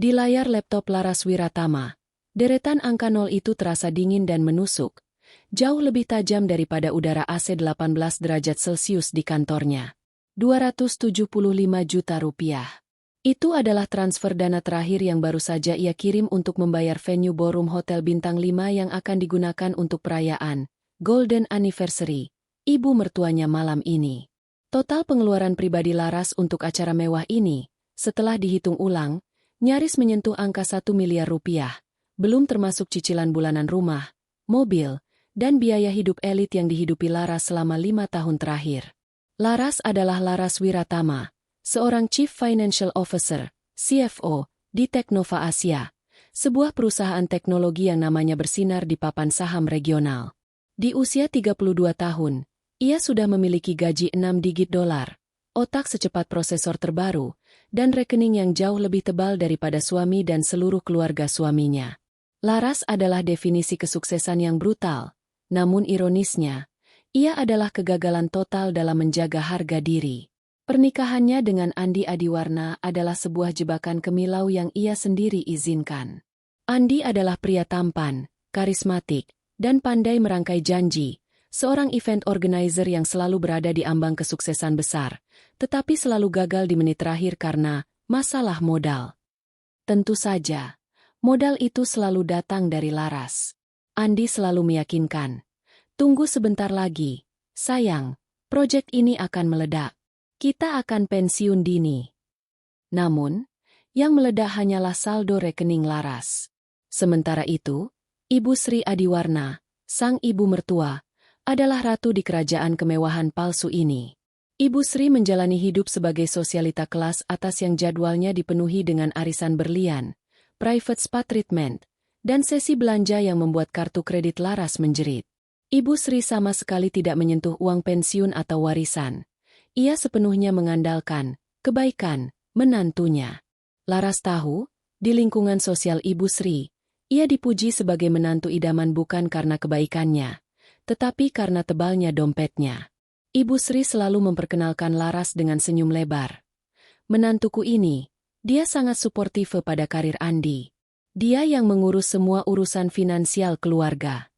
Di layar laptop Laras Wiratama, deretan angka 0 itu terasa dingin dan menusuk, jauh lebih tajam daripada udara AC 18 derajat Celcius di kantornya. 275 juta rupiah. Itu adalah transfer dana terakhir yang baru saja ia kirim untuk membayar venue ballroom hotel bintang 5 yang akan digunakan untuk perayaan Golden Anniversary ibu mertuanya malam ini. Total pengeluaran pribadi Laras untuk acara mewah ini, setelah dihitung ulang, nyaris menyentuh angka 1 miliar rupiah, belum termasuk cicilan bulanan rumah, mobil, dan biaya hidup elit yang dihidupi Laras selama 5 tahun terakhir. Laras adalah Laras Wiratama, seorang Chief Financial Officer, CFO, di Teknova Asia, sebuah perusahaan teknologi yang namanya bersinar di papan saham regional. Di usia 32 tahun, ia sudah memiliki gaji 6 digit dolar, otak secepat prosesor terbaru, dan rekening yang jauh lebih tebal daripada suami dan seluruh keluarga suaminya. Laras adalah definisi kesuksesan yang brutal, namun ironisnya, ia adalah kegagalan total dalam menjaga harga diri. Pernikahannya dengan Andi Adiwarna adalah sebuah jebakan kemilau yang ia sendiri izinkan. Andi adalah pria tampan, karismatik, dan pandai merangkai janji, seorang event organizer yang selalu berada di ambang kesuksesan besar, tetapi selalu gagal di menit terakhir karena masalah modal. Tentu saja, modal itu selalu datang dari Laras. Andi selalu meyakinkan, tunggu sebentar lagi, sayang, proyek ini akan meledak. Kita akan pensiun dini. Namun, yang meledak hanyalah saldo rekening Laras. Sementara itu, Ibu Sri Adiwarna, sang ibu mertua, adalah ratu di kerajaan kemewahan palsu ini. Ibu Sri menjalani hidup sebagai sosialita kelas atas yang jadwalnya dipenuhi dengan arisan berlian, private spa treatment, dan sesi belanja yang membuat kartu kredit Laras menjerit. Ibu Sri sama sekali tidak menyentuh uang pensiun atau warisan. Ia sepenuhnya mengandalkan kebaikan menantunya. Laras tahu, di lingkungan sosial Ibu Sri, ia dipuji sebagai menantu idaman bukan karena kebaikannya, tetapi karena tebalnya dompetnya. Ibu Sri selalu memperkenalkan Laras dengan senyum lebar. Menantuku ini, dia sangat suportif pada karir Andi. Dia yang mengurus semua urusan finansial keluarga.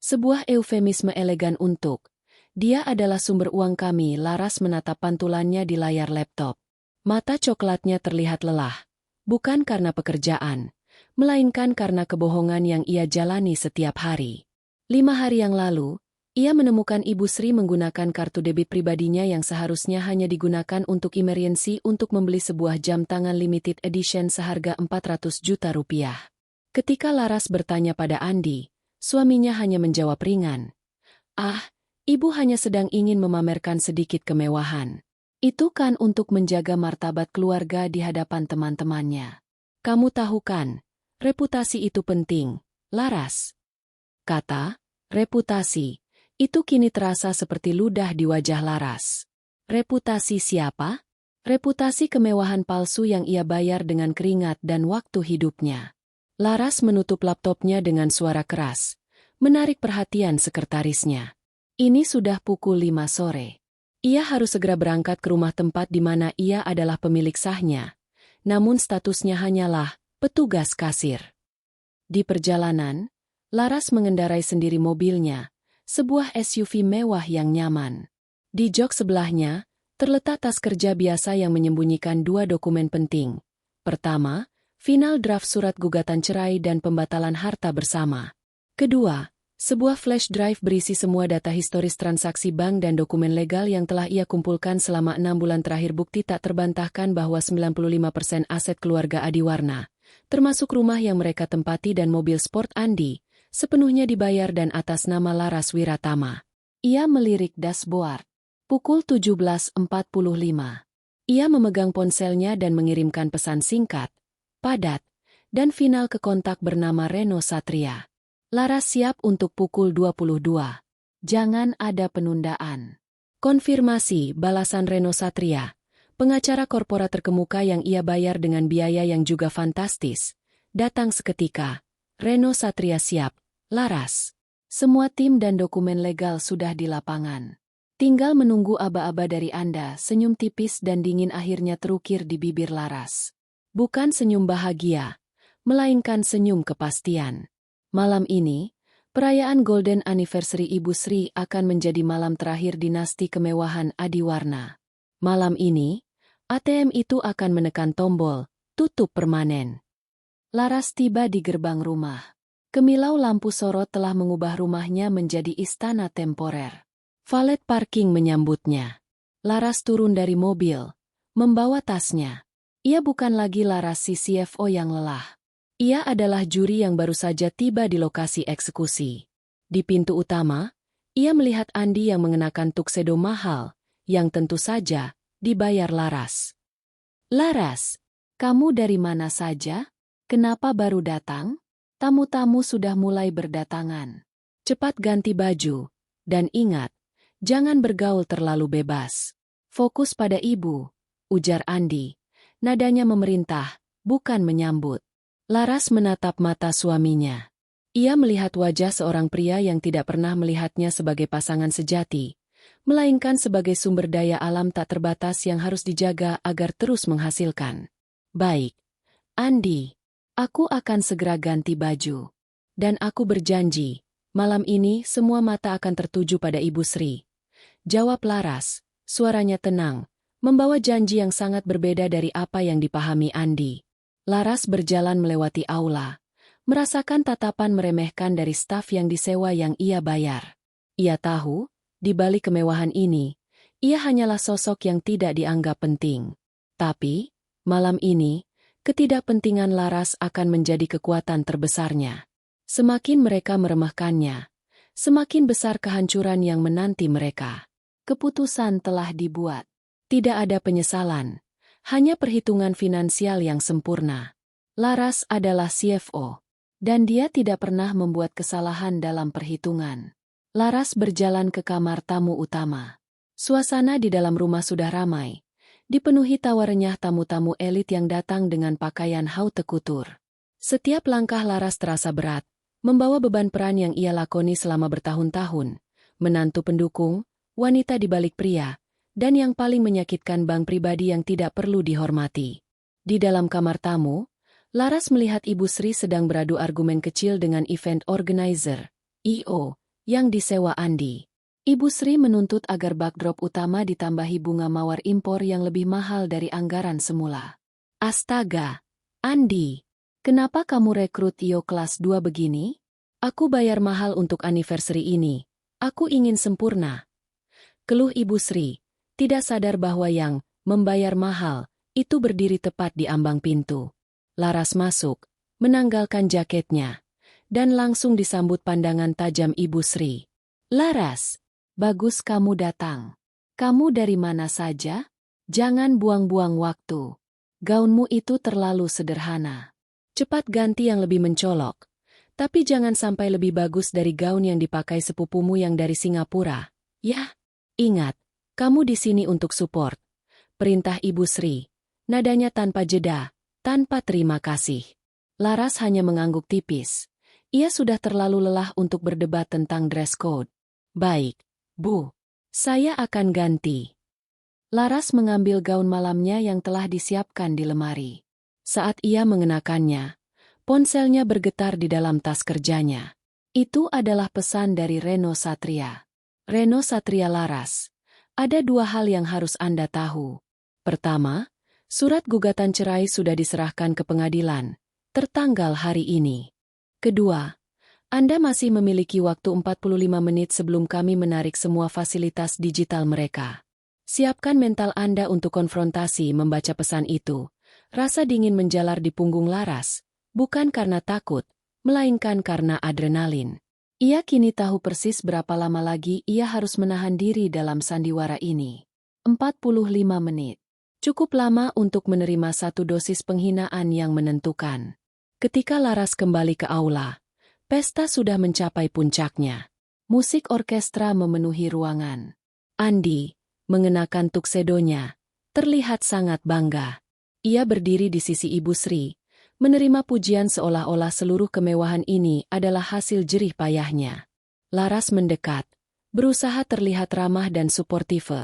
Sebuah eufemisme elegan untuk, dia adalah sumber uang kami. Laras menatap pantulannya di layar laptop. Mata coklatnya terlihat lelah, bukan karena pekerjaan, melainkan karena kebohongan yang ia jalani setiap hari. 5 hari yang lalu, ia menemukan Ibu Sri menggunakan kartu debit pribadinya yang seharusnya hanya digunakan untuk emergency untuk membeli sebuah jam tangan limited edition seharga 400 juta rupiah. Ketika Laras bertanya pada Andi, suaminya hanya menjawab ringan. Ibu hanya sedang ingin memamerkan sedikit kemewahan. Itu kan untuk menjaga martabat keluarga di hadapan teman-temannya. Kamu tahu kan, reputasi itu penting, Laras. Kata, reputasi. Itu kini terasa seperti ludah di wajah Laras. Reputasi siapa? Reputasi kemewahan palsu yang ia bayar dengan keringat dan waktu hidupnya. Laras menutup laptopnya dengan suara keras, menarik perhatian sekretarisnya. Ini sudah pukul 5 sore. Ia harus segera berangkat ke rumah tempat di mana ia adalah pemilik sahnya, namun statusnya hanyalah petugas kasir. Di perjalanan, Laras mengendarai sendiri mobilnya, sebuah SUV mewah yang nyaman. Di jok sebelahnya, terletak tas kerja biasa yang menyembunyikan 2 dokumen penting. Pertama, final draft surat gugatan cerai dan pembatalan harta bersama. Kedua, sebuah flash drive berisi semua data historis transaksi bank dan dokumen legal yang telah ia kumpulkan selama 6 bulan terakhir. Bukti tak terbantahkan bahwa 95% aset keluarga Adiwarna, termasuk rumah yang mereka tempati dan mobil sport Andi, sepenuhnya dibayar dan atas nama Laras Wiratama. Ia melirik dashboard. Pukul 17.45. Ia memegang ponselnya dan mengirimkan pesan singkat, padat, dan final ke kontak bernama Reno Satria. Laras siap untuk pukul 22. Jangan ada penundaan. Konfirmasi balasan Reno Satria, pengacara korporat terkemuka yang ia bayar dengan biaya yang juga fantastis, datang seketika. Reno Satria siap, Laras. Semua tim dan dokumen legal sudah di lapangan. Tinggal menunggu aba-aba dari Anda. Senyum tipis dan dingin akhirnya terukir di bibir Laras. Bukan senyum bahagia, melainkan senyum kepastian. Malam ini, perayaan Golden Anniversary Ibu Sri akan menjadi malam terakhir dinasti kemewahan Adiwarna. Malam ini, ATM itu akan menekan tombol tutup permanen. Laras tiba di gerbang rumah. Kemilau lampu sorot telah mengubah rumahnya menjadi istana temporer. Valet parking menyambutnya. Laras turun dari mobil, membawa tasnya. Ia bukan lagi Laras si CFO yang lelah. Ia adalah juri yang baru saja tiba di lokasi eksekusi. Di pintu utama, ia melihat Andi yang mengenakan tuxedo mahal, yang tentu saja dibayar Laras. "Laras, kamu dari mana saja? Kenapa baru datang? Tamu-tamu sudah mulai berdatangan. Cepat ganti baju, dan ingat, jangan bergaul terlalu bebas. Fokus pada ibu," ujar Andi. Nadanya memerintah, bukan menyambut. Laras menatap mata suaminya. Ia melihat wajah seorang pria yang tidak pernah melihatnya sebagai pasangan sejati, melainkan sebagai sumber daya alam tak terbatas yang harus dijaga agar terus menghasilkan. "Baik, Andi, aku akan segera ganti baju. Dan aku berjanji, malam ini semua mata akan tertuju pada Ibu Sri," jawab Laras, suaranya tenang, membawa janji yang sangat berbeda dari apa yang dipahami Andi. Laras berjalan melewati aula, merasakan tatapan meremehkan dari staf yang disewa yang ia bayar. Ia tahu, di balik kemewahan ini, ia hanyalah sosok yang tidak dianggap penting. Tapi, malam ini, ketidakpentingan Laras akan menjadi kekuatan terbesarnya. Semakin mereka meremehkannya, semakin besar kehancuran yang menanti mereka. Keputusan telah dibuat. Tidak ada penyesalan. Hanya perhitungan finansial yang sempurna. Laras adalah CFO, dan dia tidak pernah membuat kesalahan dalam perhitungan. Laras berjalan ke kamar tamu utama. Suasana di dalam rumah sudah ramai, dipenuhi tawa renyah tamu-tamu elit yang datang dengan pakaian haute couture. Setiap langkah Laras terasa berat, membawa beban peran yang ia lakoni selama bertahun-tahun, menantu pendukung, wanita di balik pria, dan yang paling menyakitkan bank pribadi yang tidak perlu dihormati. Di dalam kamar tamu, Laras melihat Ibu Sri sedang beradu argumen kecil dengan event organizer, EO, yang disewa Andi. Ibu Sri menuntut agar backdrop utama ditambahi bunga mawar impor yang lebih mahal dari anggaran semula. "Astaga, Andi, kenapa kamu rekrut EO kelas 2 begini? Aku bayar mahal untuk anniversary ini. Aku ingin sempurna," keluh Ibu Sri, tidak sadar bahwa yang membayar mahal itu berdiri tepat di ambang pintu. Laras masuk, menanggalkan jaketnya, dan langsung disambut pandangan tajam Ibu Sri. "Laras, bagus kamu datang. Kamu dari mana saja? Jangan buang-buang waktu. Gaunmu itu terlalu sederhana. Cepat ganti yang lebih mencolok, tapi jangan sampai lebih bagus dari gaun yang dipakai sepupumu yang dari Singapura. Ya, ingat, kamu di sini untuk support," perintah Ibu Sri, nadanya tanpa jeda, tanpa terima kasih. Laras hanya mengangguk tipis. Ia sudah terlalu lelah untuk berdebat tentang dress code. "Baik, Bu. Saya akan ganti." Laras mengambil gaun malamnya yang telah disiapkan di lemari. Saat ia mengenakannya, ponselnya bergetar di dalam tas kerjanya. Itu adalah pesan dari Reno Satria. "Reno Satria Laras, ada dua hal yang harus Anda tahu. Pertama, surat gugatan cerai sudah diserahkan ke pengadilan, tertanggal hari ini. Kedua, Anda masih memiliki waktu 45 menit sebelum kami menarik semua fasilitas digital mereka. Siapkan mental Anda untuk konfrontasi." Membaca pesan itu, rasa dingin menjalar di punggung Laras, bukan karena takut, melainkan karena adrenalin. Ia kini tahu persis berapa lama lagi ia harus menahan diri dalam sandiwara ini. 45 menit. Cukup lama untuk menerima satu dosis penghinaan yang menentukan. Ketika Laras kembali ke aula, pesta sudah mencapai puncaknya. Musik orkestra memenuhi ruangan. Andi, mengenakan tuksedonya, terlihat sangat bangga. Ia berdiri di sisi Ibu Sri, menerima pujian seolah-olah seluruh kemewahan ini adalah hasil jerih payahnya. Laras mendekat, berusaha terlihat ramah dan suportif,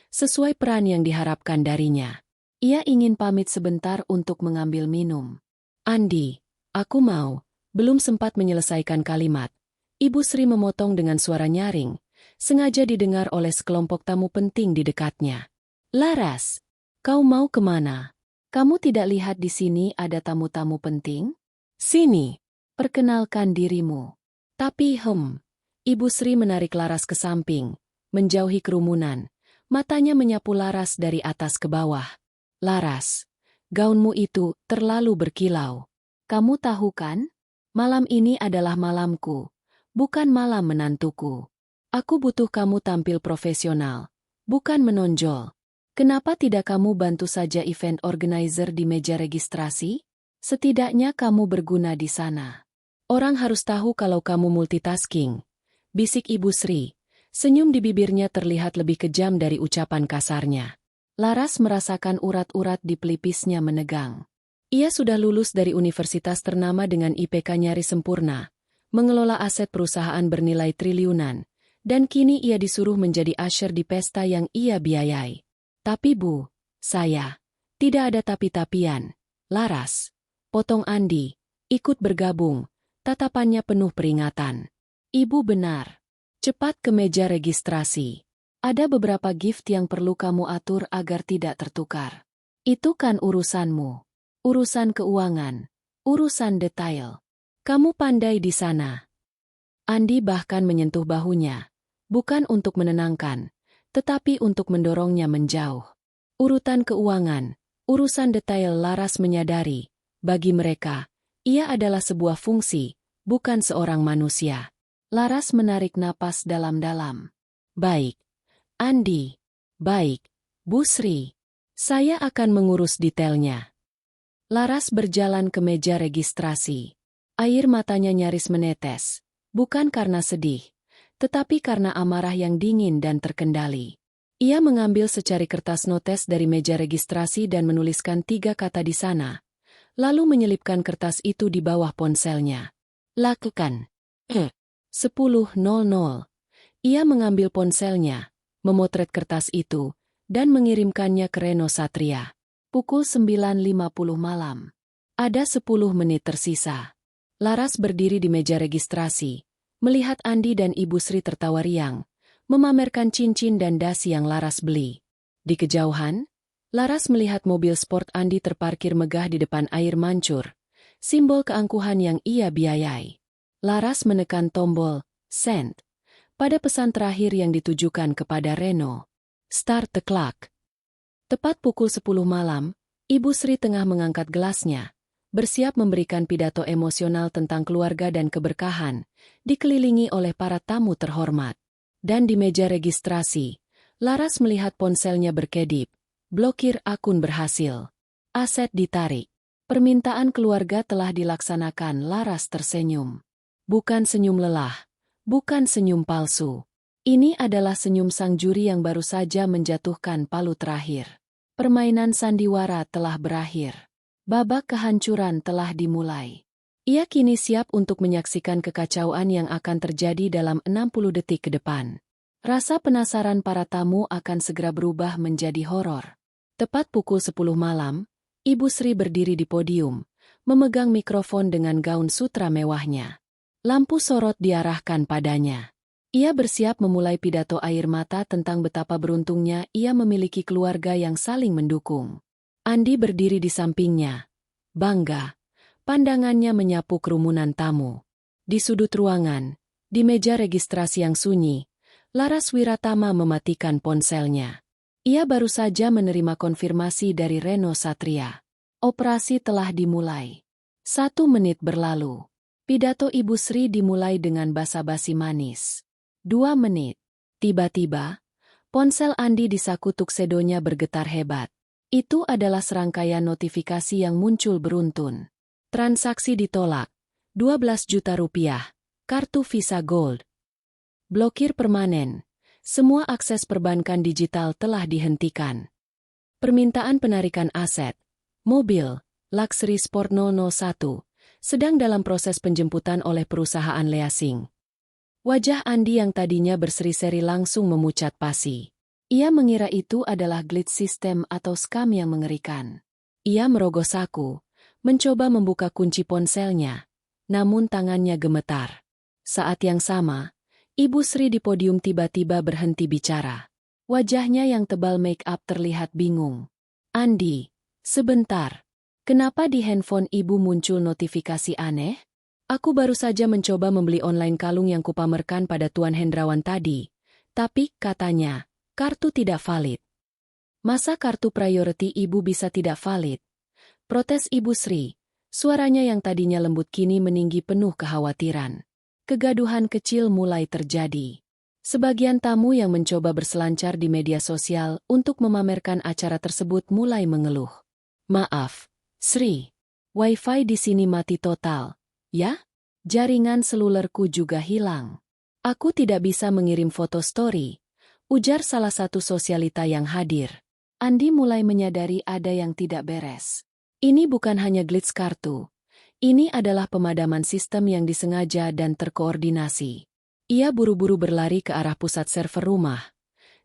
sesuai peran yang diharapkan darinya. Ia ingin pamit sebentar untuk mengambil minum. Andi, aku mau. Belum sempat menyelesaikan kalimat. Ibu Sri memotong dengan suara nyaring, sengaja didengar oleh sekelompok tamu penting di dekatnya. Laras, kau mau kemana? Kamu tidak lihat di sini ada tamu-tamu penting? Sini, perkenalkan dirimu. Tapi Ibu Sri menarik Laras ke samping, menjauhi kerumunan. Matanya menyapu Laras dari atas ke bawah. Laras, gaunmu itu terlalu berkilau. Kamu tahu kan? Malam ini adalah malamku. Bukan malam menantuku. Aku butuh kamu tampil profesional, bukan menonjol. Kenapa tidak kamu bantu saja event organizer di meja registrasi? Setidaknya kamu berguna di sana. Orang harus tahu kalau kamu multitasking. Bisik Ibu Sri. Senyum di bibirnya terlihat lebih kejam dari ucapan kasarnya. Laras merasakan urat-urat di pelipisnya menegang. Ia sudah lulus dari universitas ternama dengan IPK nyaris sempurna. Mengelola aset perusahaan bernilai triliunan, dan kini ia disuruh menjadi usher di pesta yang ia biayai. Tapi Bu, saya, tidak ada tapi-tapian. Laras, potong Andi, ikut bergabung, tatapannya penuh peringatan. Ibu benar. Cepat ke meja registrasi. Ada beberapa gift yang perlu kamu atur agar tidak tertukar. Itu kan urusanmu. Urusan keuangan, urusan detail. Kamu pandai di sana. Andi bahkan menyentuh bahunya, bukan untuk menenangkan, tetapi untuk mendorongnya menjauh. Urutan keuangan, urusan detail. Laras menyadari, bagi mereka, ia adalah sebuah fungsi, bukan seorang manusia. Laras menarik napas dalam-dalam. Baik, Andi. Baik, Bu Sri. Saya akan mengurus detailnya. Laras berjalan ke meja registrasi. Air matanya nyaris menetes, bukan karena sedih, tetapi karena amarah yang dingin dan terkendali. Ia mengambil secari kertas notes dari meja registrasi dan menuliskan 3 kata di sana, lalu menyelipkan kertas itu di bawah ponselnya. Lakukan. 10.00. Ia mengambil ponselnya, memotret kertas itu, dan mengirimkannya ke Reno Satria. Pukul 9.50 malam. Ada 10 menit tersisa. Laras berdiri di meja registrasi, melihat Andi dan Ibu Sri tertawa riang, memamerkan cincin dan dasi yang Laras beli. Di kejauhan, Laras melihat mobil sport Andi terparkir megah di depan air mancur, simbol keangkuhan yang ia biayai. Laras menekan tombol send pada pesan terakhir yang ditujukan kepada Reno. Start the clock. Tepat pukul 10 malam, Ibu Sri tengah mengangkat gelasnya, bersiap memberikan pidato emosional tentang keluarga dan keberkahan, dikelilingi oleh para tamu terhormat. Dan di meja registrasi, Laras melihat ponselnya berkedip, blokir akun berhasil. Aset ditarik. Permintaan keluarga telah dilaksanakan. Laras tersenyum. Bukan senyum lelah, bukan senyum palsu. Ini adalah senyum sang juri yang baru saja menjatuhkan palu terakhir. Permainan sandiwara telah berakhir. Babak kehancuran telah dimulai. Ia kini siap untuk menyaksikan kekacauan yang akan terjadi dalam 60 detik ke depan. Rasa penasaran para tamu akan segera berubah menjadi horor. Tepat pukul 10 malam, Ibu Sri berdiri di podium, memegang mikrofon dengan gaun sutra mewahnya. Lampu sorot diarahkan padanya. Ia bersiap memulai pidato air mata tentang betapa beruntungnya ia memiliki keluarga yang saling mendukung. Andi berdiri di sampingnya. Bangga. Pandangannya menyapu kerumunan tamu. Di sudut ruangan, di meja registrasi yang sunyi, Laras Wiratama mematikan ponselnya. Ia baru saja menerima konfirmasi dari Reno Satria. Operasi telah dimulai. 1 menit berlalu. Pidato Ibu Sri dimulai dengan basa-basi manis. 2 menit. Tiba-tiba, ponsel Andi di saku tuksedonya bergetar hebat. Itu adalah serangkaian notifikasi yang muncul beruntun. Transaksi ditolak. 12 juta rupiah. Kartu Visa Gold. Blokir permanen. Semua akses perbankan digital telah dihentikan. Permintaan penarikan aset. Mobil, Luxury Sport 001, sedang dalam proses penjemputan oleh perusahaan leasing. Wajah Andi yang tadinya berseri-seri langsung memucat pasi. Ia mengira itu adalah glitch sistem atau scam yang mengerikan. Ia merogoh saku, mencoba membuka kunci ponselnya, namun tangannya gemetar. Saat yang sama, Ibu Sri di podium tiba-tiba berhenti bicara. Wajahnya yang tebal make up terlihat bingung. Andi, sebentar. Kenapa di handphone ibu muncul notifikasi aneh? Aku baru saja mencoba membeli online kalung yang kupamerkan pada Tuan Hendrawan tadi. Tapi, katanya, kartu tidak valid. Masa kartu priority ibu bisa tidak valid? Protes Ibu Sri. Suaranya yang tadinya lembut kini meninggi penuh kekhawatiran. Kegaduhan kecil mulai terjadi. Sebagian tamu yang mencoba berselancar di media sosial untuk memamerkan acara tersebut mulai mengeluh. Maaf, Sri. Wi-Fi di sini mati total. Ya? Jaringan selulerku juga hilang. Aku tidak bisa mengirim foto story, ujar salah satu sosialita yang hadir. Andi mulai menyadari ada yang tidak beres. Ini bukan hanya glitch kartu. Ini adalah pemadaman sistem yang disengaja dan terkoordinasi. Ia buru-buru berlari ke arah pusat server rumah.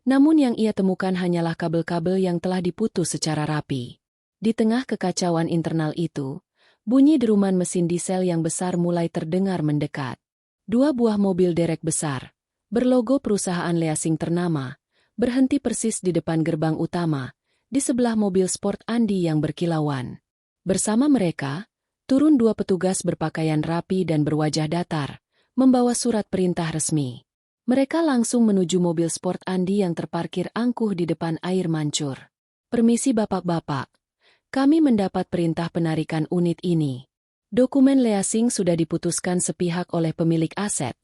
Namun yang ia temukan hanyalah kabel-kabel yang telah diputus secara rapi. Di tengah kekacauan internal itu, bunyi deruman mesin diesel yang besar mulai terdengar mendekat. 2 buah mobil derek besar, berlogo perusahaan leasing ternama, berhenti persis di depan gerbang utama, di sebelah mobil sport Andi yang berkilauan. Bersama mereka, turun 2 petugas berpakaian rapi dan berwajah datar, membawa surat perintah resmi. Mereka langsung menuju mobil sport Andi yang terparkir angkuh di depan air mancur. Permisi bapak-bapak, kami mendapat perintah penarikan unit ini. Dokumen leasing sudah diputuskan sepihak oleh pemilik aset,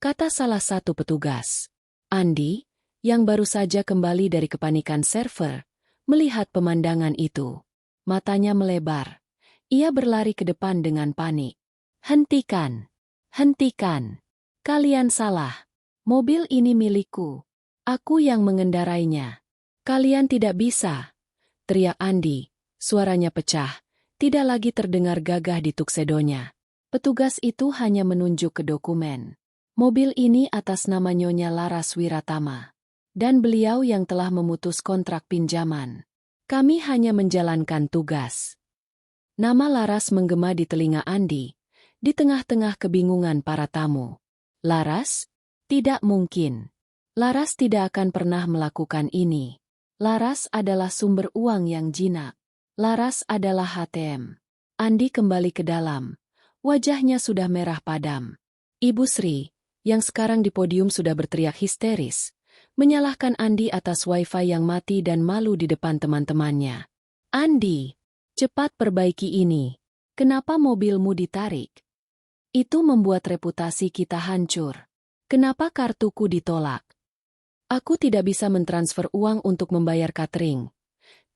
kata salah satu petugas. Andi, yang baru saja kembali dari kepanikan server, melihat pemandangan itu. Matanya melebar. Ia berlari ke depan dengan panik. Hentikan! Hentikan! Kalian salah. Mobil ini milikku. Aku yang mengendarainya. Kalian tidak bisa. Teriak Andi. Suaranya pecah. Tidak lagi terdengar gagah di tuksedonya. Petugas itu hanya menunjuk ke dokumen. Mobil ini atas nama Nyonya Laras Wiratama. Dan beliau yang telah memutus kontrak pinjaman. Kami hanya menjalankan tugas. Nama Laras menggema di telinga Andi. Di tengah-tengah kebingungan para tamu. Laras? Tidak mungkin. Laras tidak akan pernah melakukan ini. Laras adalah sumber uang yang jinak. Laras adalah HTM. Andi kembali ke dalam. Wajahnya sudah merah padam. Ibu Sri, yang sekarang di podium sudah berteriak histeris, menyalahkan Andi atas Wi-Fi yang mati dan malu di depan teman-temannya. Andi, cepat perbaiki ini. Kenapa mobilmu ditarik? Itu membuat reputasi kita hancur. Kenapa kartuku ditolak? Aku tidak bisa mentransfer uang untuk membayar catering.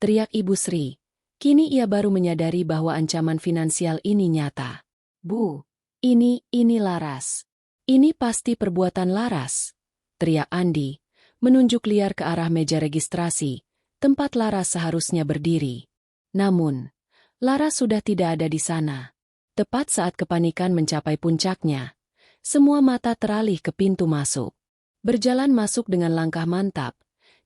Teriak Ibu Sri. Kini ia baru menyadari bahwa ancaman finansial ini nyata. Bu, ini Laras. Ini pasti perbuatan Laras. Teriak Andi, menunjuk liar ke arah meja registrasi, tempat Laras seharusnya berdiri. Namun, Laras sudah tidak ada di sana. Tepat saat kepanikan mencapai puncaknya, semua mata teralih ke pintu masuk. Berjalan masuk dengan langkah mantap,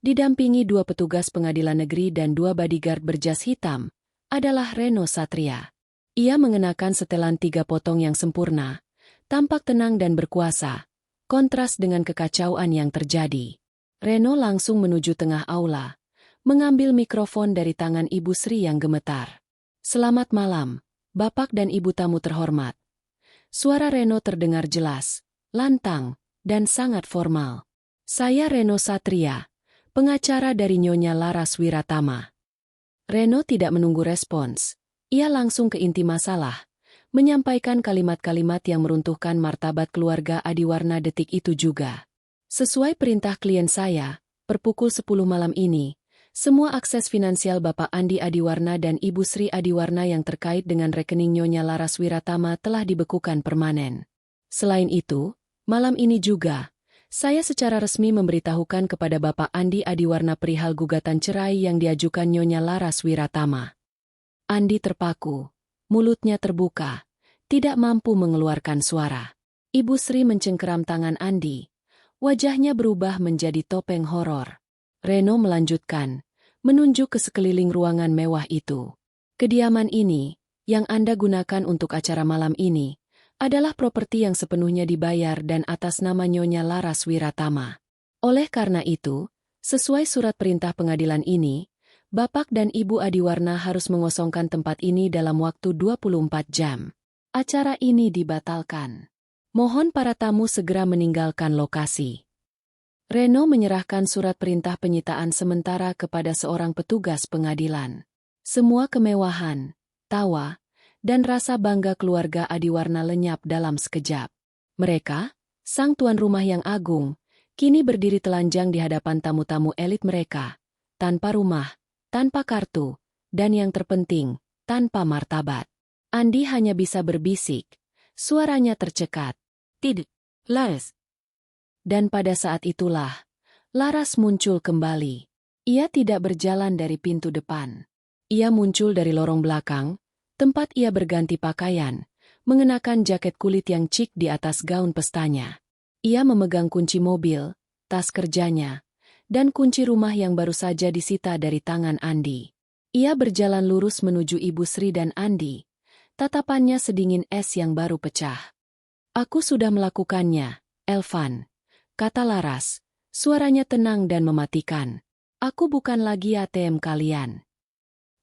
didampingi 2 petugas pengadilan negeri dan 2 bodyguard berjas hitam, adalah Reno Satria. Ia mengenakan setelan 3 potong yang sempurna, tampak tenang dan berkuasa, kontras dengan kekacauan yang terjadi. Reno langsung menuju tengah aula, mengambil mikrofon dari tangan Ibu Sri yang gemetar. Selamat malam, Bapak dan Ibu tamu terhormat. Suara Reno terdengar jelas, lantang, dan sangat formal. Saya Reno Satria, pengacara dari Nyonya Laras Wiratama. Reno tidak menunggu respons. Ia langsung ke inti masalah, menyampaikan kalimat-kalimat yang meruntuhkan martabat keluarga Adiwarna detik itu juga. Sesuai perintah klien saya, per pukul 10 malam ini, semua akses finansial Bapak Andi Adiwarna dan Ibu Sri Adiwarna yang terkait dengan rekening Nyonya Laras Wiratama telah dibekukan permanen. Selain itu, malam ini juga, saya secara resmi memberitahukan kepada Bapak Andi Adiwarna perihal gugatan cerai yang diajukan Nyonya Laras Wiratama. Andi terpaku, mulutnya terbuka, tidak mampu mengeluarkan suara. Ibu Sri mencengkeram tangan Andi, wajahnya berubah menjadi topeng horor. Reno melanjutkan, menunjuk ke sekeliling ruangan mewah itu. Kediaman ini, yang Anda gunakan untuk acara malam ini, adalah properti yang sepenuhnya dibayar dan atas nama Nyonya Laras Wiratama. Oleh karena itu, sesuai surat perintah pengadilan ini, Bapak dan Ibu Adiwarna harus mengosongkan tempat ini dalam waktu 24 jam. Acara ini dibatalkan. Mohon para tamu segera meninggalkan lokasi. Reno menyerahkan surat perintah penyitaan sementara kepada seorang petugas pengadilan. Semua kemewahan, tawa, dan rasa bangga keluarga Adiwarna lenyap dalam sekejap. Mereka, sang tuan rumah yang agung, kini berdiri telanjang di hadapan tamu-tamu elit mereka, tanpa rumah, tanpa kartu, dan yang terpenting, tanpa martabat. Andi hanya bisa berbisik, suaranya tercekat. Tidak, Laras. Dan pada saat itulah, Laras muncul kembali. Ia tidak berjalan dari pintu depan. Ia muncul dari lorong belakang, tempat ia berganti pakaian, mengenakan jaket kulit yang chic di atas gaun pestanya. Ia memegang kunci mobil, tas kerjanya, dan kunci rumah yang baru saja disita dari tangan Andi. Ia berjalan lurus menuju Ibu Sri dan Andi. Tatapannya sedingin es yang baru pecah. Aku sudah melakukannya, Elvan, kata Laras, suaranya tenang dan mematikan. Aku bukan lagi ATM kalian.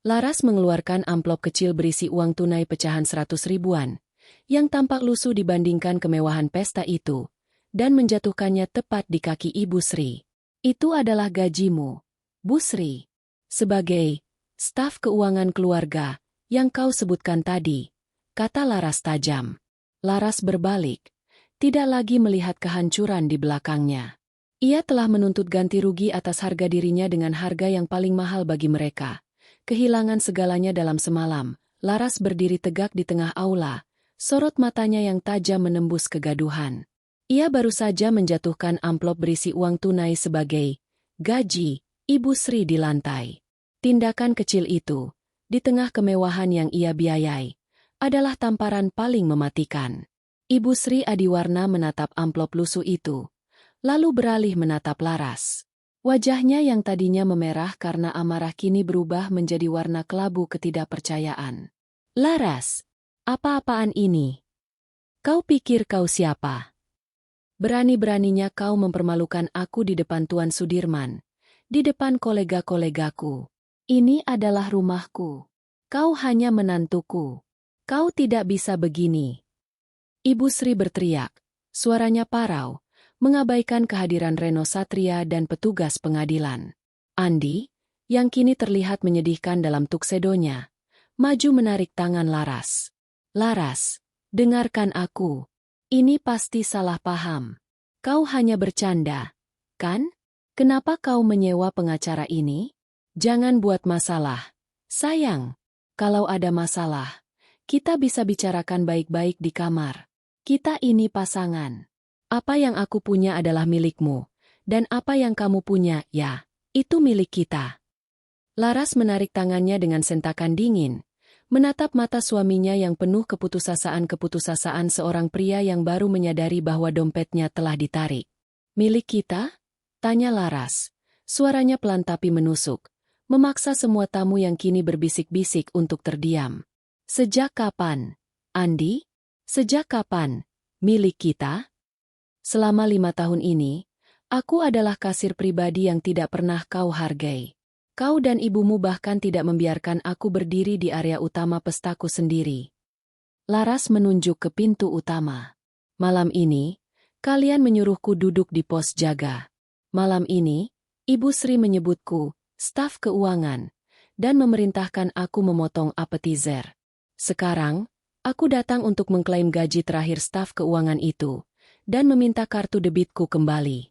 Laras mengeluarkan amplop kecil berisi uang tunai pecahan 100 ribuan, yang tampak lusuh dibandingkan kemewahan pesta itu, dan menjatuhkannya tepat di kaki Ibu Sri. Itu adalah gajimu, Bu Sri. Sebagai staf keuangan keluarga yang kau sebutkan tadi, kata Laras tajam. Laras berbalik, tidak lagi melihat kehancuran di belakangnya. Ia telah menuntut ganti rugi atas harga dirinya dengan harga yang paling mahal bagi mereka. Kehilangan segalanya dalam semalam. Laras berdiri tegak di tengah aula, sorot matanya yang tajam menembus kegaduhan. Ia baru saja menjatuhkan amplop berisi uang tunai sebagai gaji Ibu Sri di lantai. Tindakan kecil itu, di tengah kemewahan yang ia biayai, adalah tamparan paling mematikan. Ibu Sri Adiwarna menatap amplop lusuh itu, lalu beralih menatap Laras. Wajahnya yang tadinya memerah karena amarah kini berubah menjadi warna kelabu ketidakpercayaan. Laras, apa-apaan ini? Kau pikir kau siapa? Berani-beraninya kau mempermalukan aku di depan Tuan Sudirman, di depan kolega-kolegaku. Ini adalah rumahku. Kau hanya menantuku. Kau tidak bisa begini. Ibu Sri berteriak, suaranya parau, mengabaikan kehadiran Reno Satria dan petugas pengadilan. Andi, yang kini terlihat menyedihkan dalam tuksedonya, maju menarik tangan Laras. Laras, dengarkan aku. Ini pasti salah paham. Kau hanya bercanda, kan? Kenapa kau menyewa pengacara ini? Jangan buat masalah. Sayang, kalau ada masalah, kita bisa bicarakan baik-baik di kamar. Kita ini pasangan. Apa yang aku punya adalah milikmu, dan apa yang kamu punya, ya, itu milik kita. Laras menarik tangannya dengan sentakan dingin, menatap mata suaminya yang penuh keputusasaan seorang pria yang baru menyadari bahwa dompetnya telah ditarik. Milik kita? Tanya Laras. Suaranya pelan tapi menusuk, memaksa semua tamu yang kini berbisik-bisik untuk terdiam. Sejak kapan, Andi? Sejak kapan, milik kita? Selama 5 tahun ini, aku adalah kasir pribadi yang tidak pernah kau hargai. Kau dan ibumu bahkan tidak membiarkan aku berdiri di area utama pestaku sendiri. Laras menunjuk ke pintu utama. Malam ini, kalian menyuruhku duduk di pos jaga. Malam ini, Ibu Sri menyebutku staf keuangan dan memerintahkan aku memotong appetizer. Sekarang, aku datang untuk mengklaim gaji terakhir staf keuangan itu dan meminta kartu debitku kembali.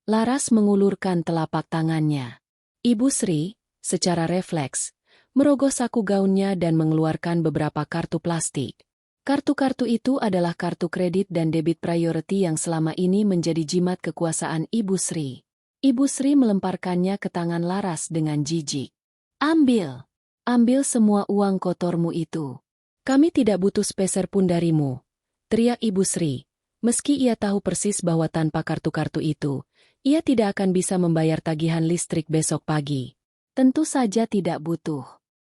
Laras mengulurkan telapak tangannya. Ibu Sri, secara refleks, merogoh saku gaunnya dan mengeluarkan beberapa kartu plastik. Kartu-kartu itu adalah kartu kredit dan debit priority yang selama ini menjadi jimat kekuasaan Ibu Sri. Ibu Sri melemparkannya ke tangan Laras dengan jijik. Ambil! Ambil semua uang kotormu itu. Kami tidak butuh sepeser pun darimu, teriak Ibu Sri, meski ia tahu persis bahwa tanpa kartu-kartu itu, ia tidak akan bisa membayar tagihan listrik besok pagi. Tentu saja tidak butuh.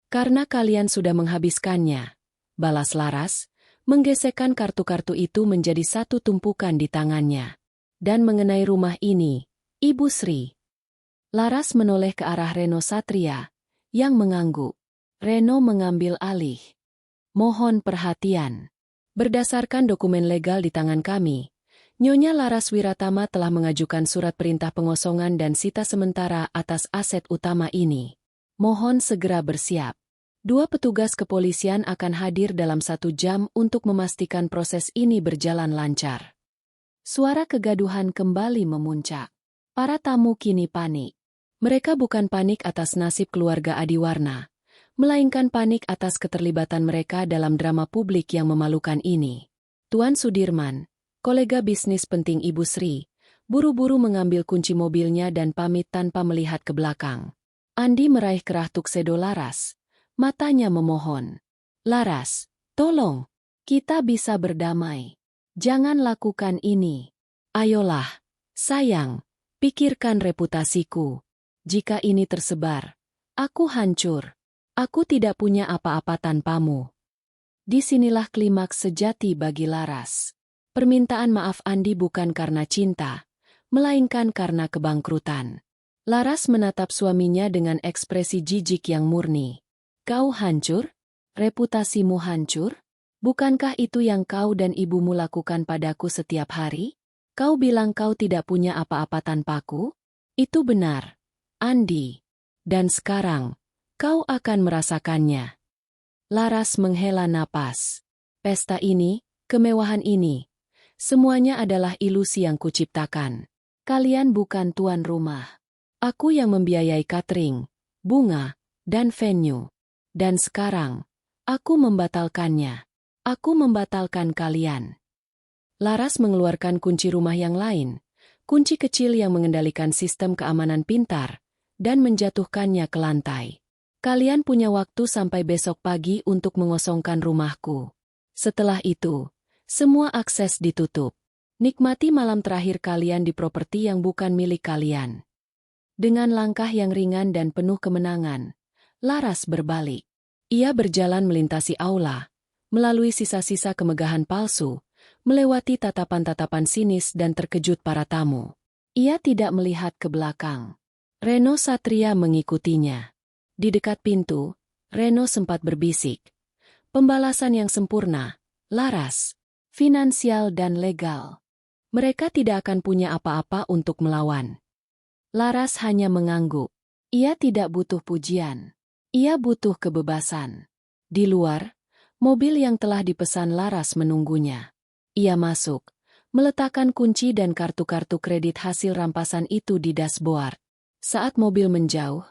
Karena kalian sudah menghabiskannya, balas Laras, menggesekkan kartu-kartu itu menjadi satu tumpukan di tangannya. Dan mengenai rumah ini, Ibu Sri. Laras menoleh ke arah Reno Satria, yang mengangguk. Reno mengambil alih. Mohon perhatian. Berdasarkan dokumen legal di tangan kami, Nyonya Laras Wiratama telah mengajukan surat perintah pengosongan dan sita sementara atas aset utama ini. Mohon segera bersiap. 2 petugas kepolisian akan hadir dalam 1 jam untuk memastikan proses ini berjalan lancar. Suara kegaduhan kembali memuncak. Para tamu kini panik. Mereka bukan panik atas nasib keluarga Adiwarna, melainkan panik atas keterlibatan mereka dalam drama publik yang memalukan ini. Tuan Sudirman, kolega bisnis penting Ibu Sri, buru-buru mengambil kunci mobilnya dan pamit tanpa melihat ke belakang. Andi meraih kerah tuxedo Laras. Matanya memohon. Laras, tolong. Kita bisa berdamai. Jangan lakukan ini. Ayolah, sayang, pikirkan reputasiku. Jika ini tersebar, aku hancur. Aku tidak punya apa-apa tanpamu. Disinilah klimaks sejati bagi Laras. Permintaan maaf Andi bukan karena cinta, melainkan karena kebangkrutan. Laras menatap suaminya dengan ekspresi jijik yang murni. Kau hancur? Reputasimu hancur? Bukankah itu yang kau dan ibumu lakukan padaku setiap hari? Kau bilang kau tidak punya apa-apa tanpaku? Itu benar, Andi. Dan sekarang, kau akan merasakannya. Laras menghela napas. Pesta ini, kemewahan ini, semuanya adalah ilusi yang kuciptakan. Kalian bukan tuan rumah. Aku yang membiayai catering, bunga, dan venue. Dan sekarang, aku membatalkannya. Aku membatalkan kalian. Laras mengeluarkan kunci rumah yang lain, kunci kecil yang mengendalikan sistem keamanan pintar, dan menjatuhkannya ke lantai. Kalian punya waktu sampai besok pagi untuk mengosongkan rumahku. Setelah itu, semua akses ditutup. Nikmati malam terakhir kalian di properti yang bukan milik kalian. Dengan langkah yang ringan dan penuh kemenangan, Laras berbalik. Ia berjalan melintasi aula, melalui sisa-sisa kemegahan palsu, melewati tatapan-tatapan sinis dan terkejut para tamu. Ia tidak melihat ke belakang. Reno Satria mengikutinya. Di dekat pintu, Reno sempat berbisik. Pembalasan yang sempurna, Laras, finansial dan legal. Mereka tidak akan punya apa-apa untuk melawan. Laras hanya mengangguk. Ia tidak butuh pujian. Ia butuh kebebasan. Di luar, mobil yang telah dipesan Laras menunggunya. Ia masuk, meletakkan kunci dan kartu-kartu kredit hasil rampasan itu di dashboard. Saat mobil menjauh,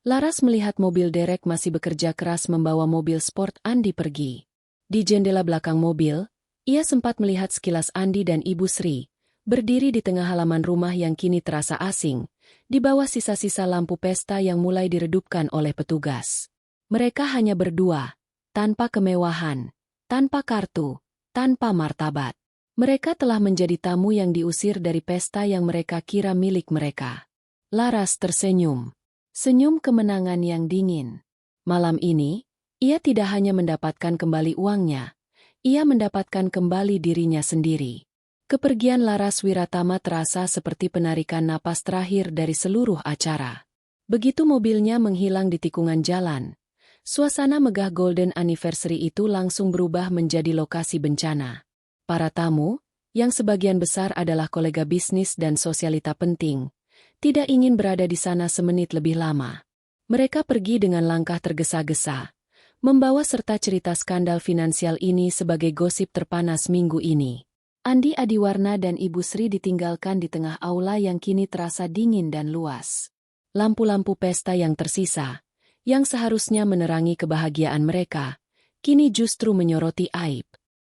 Laras melihat mobil derek masih bekerja keras membawa mobil sport Andi pergi. Di jendela belakang mobil, ia sempat melihat sekilas Andi dan Ibu Sri, berdiri di tengah halaman rumah yang kini terasa asing, di bawah sisa-sisa lampu pesta yang mulai diredupkan oleh petugas. Mereka hanya berdua, tanpa kemewahan, tanpa kartu, tanpa martabat. Mereka telah menjadi tamu yang diusir dari pesta yang mereka kira milik mereka. Laras tersenyum. Senyum kemenangan yang dingin. Malam ini, ia tidak hanya mendapatkan kembali uangnya, ia mendapatkan kembali dirinya sendiri. Kepergian Laras Wiratama terasa seperti penarikan napas terakhir dari seluruh acara. Begitu mobilnya menghilang di tikungan jalan, suasana megah Golden Anniversary itu langsung berubah menjadi lokasi bencana. Para tamu, yang sebagian besar adalah kolega bisnis dan sosialita penting, tidak ingin berada di sana semenit lebih lama. Mereka pergi dengan langkah tergesa-gesa, membawa serta cerita skandal finansial ini sebagai gosip terpanas minggu ini. Andi Adiwarna dan Ibu Sri ditinggalkan di tengah aula yang kini terasa dingin dan luas. Lampu-lampu pesta yang tersisa, yang seharusnya menerangi kebahagiaan mereka, kini justru menyoroti aib.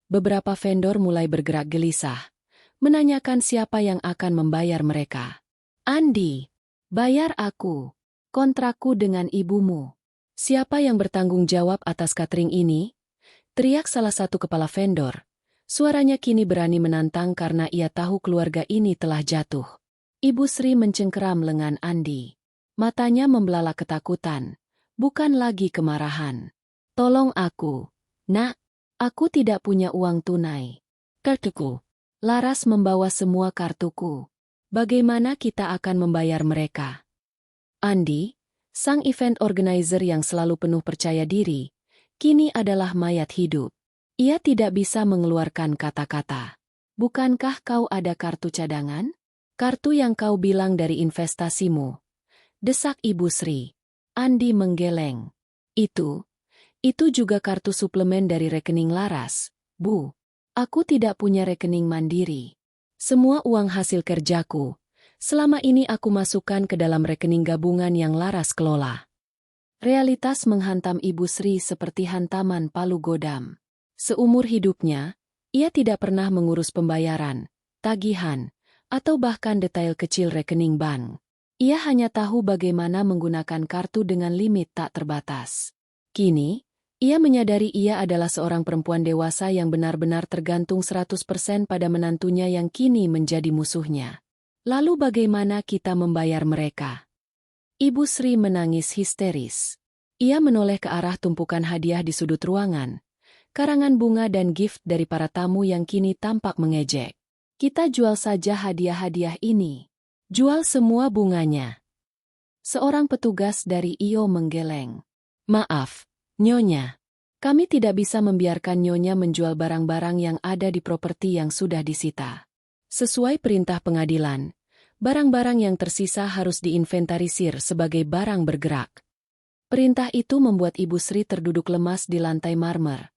Beberapa vendor mulai bergerak gelisah, menanyakan siapa yang akan membayar mereka. Andi, bayar aku. Kontrakku dengan ibumu. Siapa yang bertanggung jawab atas catering ini? Teriak salah satu kepala vendor. Suaranya kini berani menantang karena ia tahu keluarga ini telah jatuh. Ibu Sri mencengkeram lengan Andi. Matanya membelalak ketakutan, bukan lagi kemarahan. Tolong aku, Nak. Aku tidak punya uang tunai. Kartuku. Laras membawa semua kartuku. Bagaimana kita akan membayar mereka? Andi, sang event organizer yang selalu penuh percaya diri, kini adalah mayat hidup. Ia tidak bisa mengeluarkan kata-kata. Bukankah kau ada kartu cadangan? Kartu yang kau bilang dari investasimu. Desak Ibu Sri. Andi menggeleng. Itu juga kartu suplemen dari rekening Laras, Bu. Aku tidak punya rekening mandiri. Semua uang hasil kerjaku. Selama ini aku masukkan ke dalam rekening gabungan yang Laras kelola. Realitas menghantam Ibu Sri seperti hantaman palu godam. Seumur hidupnya, ia tidak pernah mengurus pembayaran, tagihan, atau bahkan detail kecil rekening bank. Ia hanya tahu bagaimana menggunakan kartu dengan limit tak terbatas. Kini, ia menyadari ia adalah seorang perempuan dewasa yang benar-benar tergantung 100% pada menantunya yang kini menjadi musuhnya. Lalu bagaimana kita membayar mereka? Ibu Sri menangis histeris. Ia menoleh ke arah tumpukan hadiah di sudut ruangan. Karangan bunga dan gift dari para tamu yang kini tampak mengejek. Kita jual saja hadiah-hadiah ini. Jual semua bunganya. Seorang petugas dari IO menggeleng. Maaf, Nyonya. Kami tidak bisa membiarkan Nyonya menjual barang-barang yang ada di properti yang sudah disita. Sesuai perintah pengadilan, barang-barang yang tersisa harus diinventarisir sebagai barang bergerak. Perintah itu membuat Ibu Sri terduduk lemas di lantai marmer.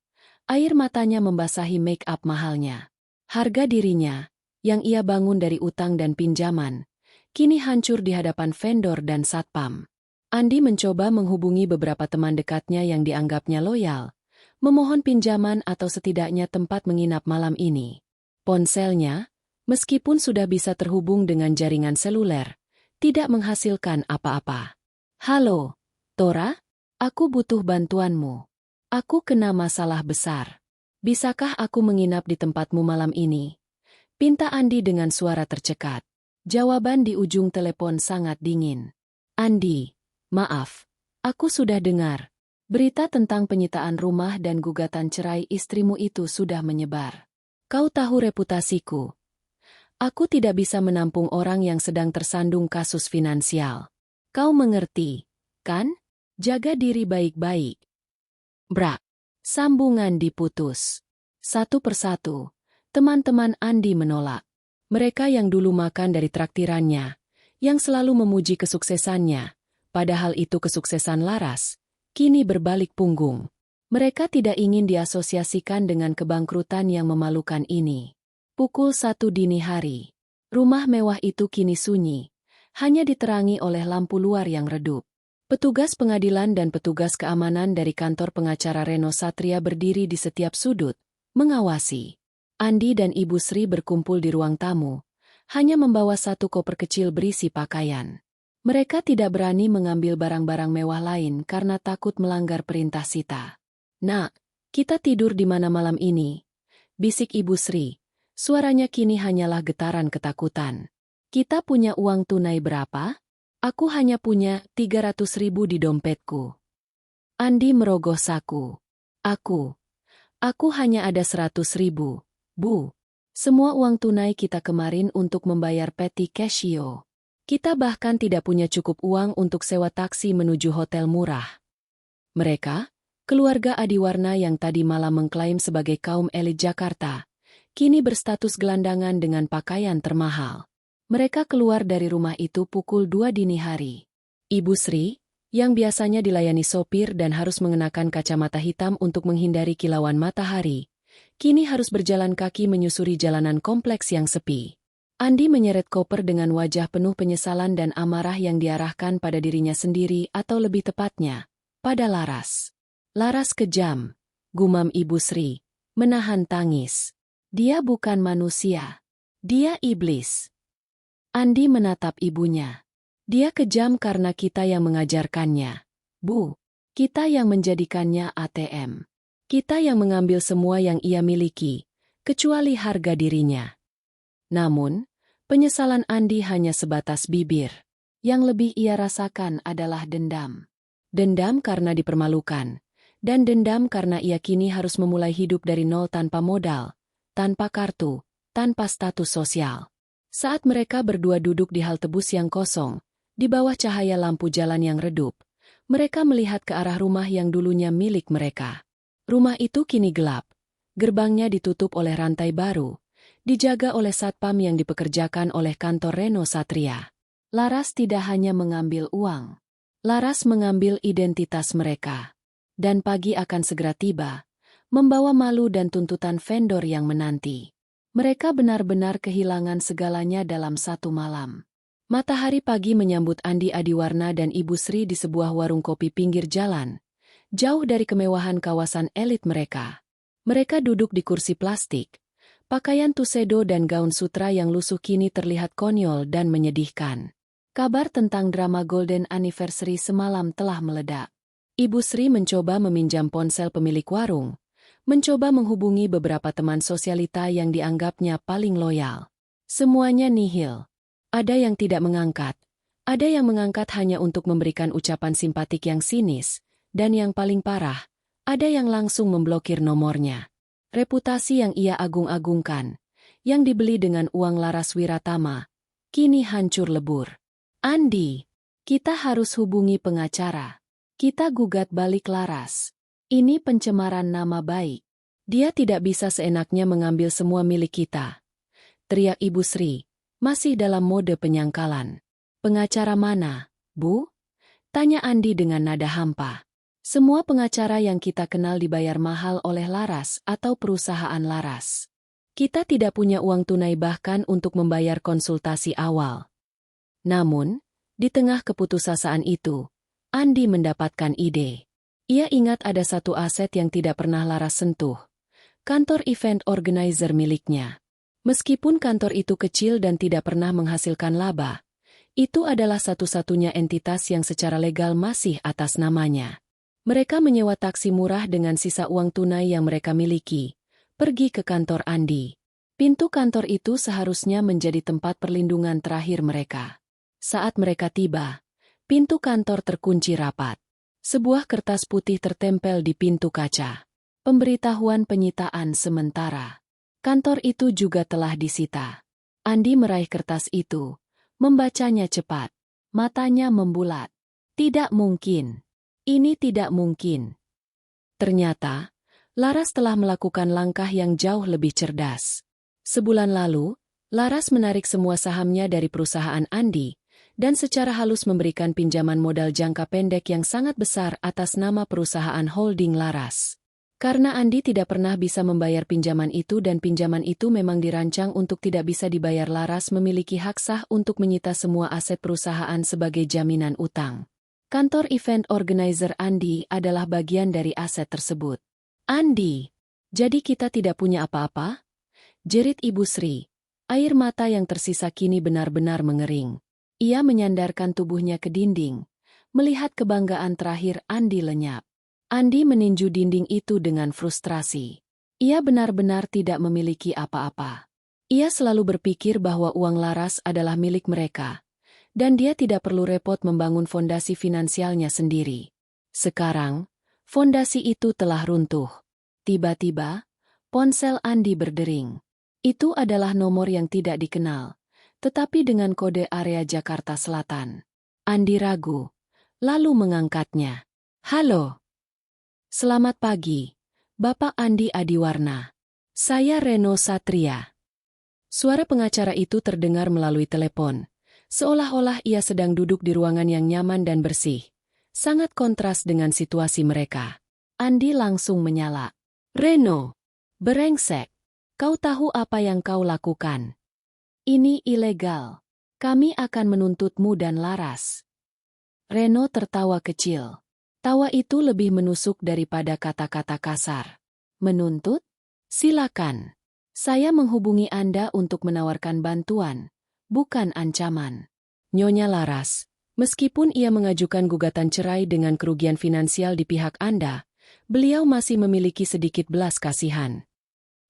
Air matanya membasahi make-up mahalnya. Harga dirinya, yang ia bangun dari utang dan pinjaman, kini hancur di hadapan vendor dan satpam. Andi mencoba menghubungi beberapa teman dekatnya yang dianggapnya loyal, memohon pinjaman atau setidaknya tempat menginap malam ini. Ponselnya, meskipun sudah bisa terhubung dengan jaringan seluler, tidak menghasilkan apa-apa. Halo, Tora? Aku butuh bantuanmu. Aku kena masalah besar. Bisakah aku menginap di tempatmu malam ini? Pinta Andi dengan suara tercekat. Jawaban di ujung telepon sangat dingin. Andi, maaf, aku sudah dengar. Berita tentang penyitaan rumah dan gugatan cerai istrimu itu sudah menyebar. Kau tahu reputasiku. Aku tidak bisa menampung orang yang sedang tersandung kasus finansial. Kau mengerti, kan? Jaga diri baik-baik. Brak. Sambungan diputus. Satu persatu, teman-teman Andi menolak. Mereka yang dulu makan dari traktirannya, yang selalu memuji kesuksesannya, padahal itu kesuksesan Laras, kini berbalik punggung. Mereka tidak ingin diasosiasikan dengan kebangkrutan yang memalukan ini. Pukul 1 dini hari. Rumah mewah itu kini sunyi, hanya diterangi oleh lampu luar yang redup. Petugas pengadilan dan petugas keamanan dari kantor pengacara Reno Satria berdiri di setiap sudut, mengawasi. Andi dan Ibu Sri berkumpul di ruang tamu, hanya membawa satu koper kecil berisi pakaian. Mereka tidak berani mengambil barang-barang mewah lain karena takut melanggar perintah sita. Nak, kita tidur di mana malam ini? Bisik Ibu Sri. Suaranya kini hanyalah getaran ketakutan. Kita punya uang tunai berapa? Aku hanya punya 300.000 di dompetku. Andi merogoh saku. Aku hanya ada 100.000, Bu. Semua uang tunai kita kemarin untuk membayar Petty Casio. Kita bahkan tidak punya cukup uang untuk sewa taksi menuju hotel murah. Mereka, keluarga Adiwarna yang tadi malam mengklaim sebagai kaum elit Jakarta, kini berstatus gelandangan dengan pakaian termahal. Mereka keluar dari rumah itu pukul 2 dini hari. Ibu Sri, yang biasanya dilayani sopir dan harus mengenakan kacamata hitam untuk menghindari kilauan matahari, kini harus berjalan kaki menyusuri jalanan kompleks yang sepi. Andi menyeret koper dengan wajah penuh penyesalan dan amarah yang diarahkan pada dirinya sendiri atau lebih tepatnya, pada Laras. Laras kejam, gumam Ibu Sri, menahan tangis. Dia bukan manusia. Dia iblis. Andi menatap ibunya. Dia kejam karena kita yang mengajarkannya. Bu, kita yang menjadikannya ATM. Kita yang mengambil semua yang ia miliki, kecuali harga dirinya. Namun, Penyesalan Andi hanya sebatas bibir. Yang lebih ia rasakan adalah dendam. Dendam karena dipermalukan. Dan dendam karena ia kini harus memulai hidup dari nol tanpa modal, tanpa kartu, tanpa status sosial. Saat mereka berdua duduk di halte bus yang kosong, di bawah cahaya lampu jalan yang redup, mereka melihat ke arah rumah yang dulunya milik mereka. Rumah itu kini gelap. Gerbangnya ditutup oleh rantai baru, dijaga oleh satpam yang dipekerjakan oleh kantor Reno Satria. Laras tidak hanya mengambil uang. Laras mengambil identitas mereka. Dan pagi akan segera tiba, membawa malu dan tuntutan vendor yang menanti. Mereka benar-benar kehilangan segalanya dalam satu malam. Matahari pagi menyambut Andi Adiwarna dan Ibu Sri di sebuah warung kopi pinggir jalan, jauh dari kemewahan kawasan elit mereka. Mereka duduk di kursi plastik. Pakaian tuxedo dan gaun sutra yang lusuh kini terlihat konyol dan menyedihkan. Kabar tentang drama Golden Anniversary semalam telah meledak. Ibu Sri mencoba meminjam ponsel pemilik warung, mencoba menghubungi beberapa teman sosialita yang dianggapnya paling loyal. Semuanya nihil. Ada yang tidak mengangkat, ada yang mengangkat hanya untuk memberikan ucapan simpatik yang sinis, dan yang paling parah, ada yang langsung memblokir nomornya. Reputasi yang ia agung-agungkan, yang dibeli dengan uang Laras Wiratama, kini hancur lebur. Andi, kita harus hubungi pengacara. Kita gugat balik Laras. Ini pencemaran nama baik. Dia tidak bisa seenaknya mengambil semua milik kita. Teriak Ibu Sri, masih dalam mode penyangkalan. Pengacara mana, Bu? Tanya Andi dengan nada hampa. Semua pengacara yang kita kenal dibayar mahal oleh Laras atau perusahaan Laras. Kita tidak punya uang tunai bahkan untuk membayar konsultasi awal. Namun, di tengah keputusasaan itu, Andi mendapatkan ide. Ia ingat ada satu aset yang tidak pernah Laras sentuh. Kantor event organizer miliknya. Meskipun kantor itu kecil dan tidak pernah menghasilkan laba, itu adalah satu-satunya entitas yang secara legal masih atas namanya. Mereka menyewa taksi murah dengan sisa uang tunai yang mereka miliki, pergi ke kantor Andi. Pintu kantor itu seharusnya menjadi tempat perlindungan terakhir mereka. Saat mereka tiba, pintu kantor terkunci rapat. Sebuah kertas putih tertempel di pintu kaca. Pemberitahuan penyitaan sementara. Kantor itu juga telah disita. Andi meraih kertas itu, membacanya cepat. Matanya membulat. Tidak mungkin. Ini tidak mungkin. Ternyata, Laras telah melakukan langkah yang jauh lebih cerdas. Sebulan lalu, Laras menarik semua sahamnya dari perusahaan Andi, dan secara halus memberikan pinjaman modal jangka pendek yang sangat besar atas nama perusahaan holding Laras. Karena Andi tidak pernah bisa membayar pinjaman itu dan pinjaman itu memang dirancang untuk tidak bisa dibayar, Laras memiliki hak sah untuk menyita semua aset perusahaan sebagai jaminan utang. Kantor event organizer Andi adalah bagian dari aset tersebut. Andi, jadi kita tidak punya apa-apa? Jerit Ibu Sri. Air mata yang tersisa kini benar-benar mengering. Ia menyandarkan tubuhnya ke dinding, melihat kebanggaan terakhir Andi lenyap. Andi meninju dinding itu dengan frustrasi. Ia benar-benar tidak memiliki apa-apa. Ia selalu berpikir bahwa uang Laras adalah milik mereka, dan dia tidak perlu repot membangun fondasi finansialnya sendiri. Sekarang, fondasi itu telah runtuh. Tiba-tiba, ponsel Andi berdering. Itu adalah nomor yang tidak dikenal, tetapi dengan kode area Jakarta Selatan. Andi ragu, lalu mengangkatnya. Halo. Selamat pagi, Bapak Andi Adiwarna. Saya Reno Satria. Suara pengacara itu terdengar melalui telepon, seolah-olah ia sedang duduk di ruangan yang nyaman dan bersih. Sangat kontras dengan situasi mereka. Andi langsung menyala. Reno, berengsek. Kau tahu apa yang kau lakukan? Ini ilegal. Kami akan menuntutmu dan Laras. Reno tertawa kecil. Tawa itu lebih menusuk daripada kata-kata kasar. Menuntut? Silakan. Saya menghubungi Anda untuk menawarkan bantuan, bukan ancaman. Nyonya Laras, meskipun ia mengajukan gugatan cerai dengan kerugian finansial di pihak Anda, beliau masih memiliki sedikit belas kasihan.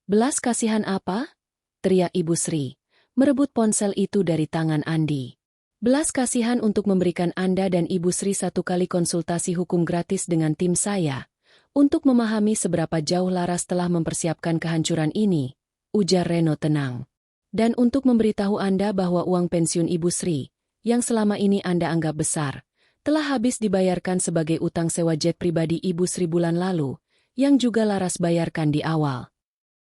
Belas kasihan apa? Teriak Ibu Sri, merebut ponsel itu dari tangan Andi. Belas kasihan untuk memberikan Anda dan Ibu Sri 1 kali konsultasi hukum gratis dengan tim saya, untuk memahami seberapa jauh Laras telah mempersiapkan kehancuran ini, ujar Reno tenang. Dan untuk memberitahu Anda bahwa uang pensiun Ibu Sri, yang selama ini Anda anggap besar, telah habis dibayarkan sebagai utang sewa jet pribadi Ibu Sri bulan lalu, yang juga Laras bayarkan di awal.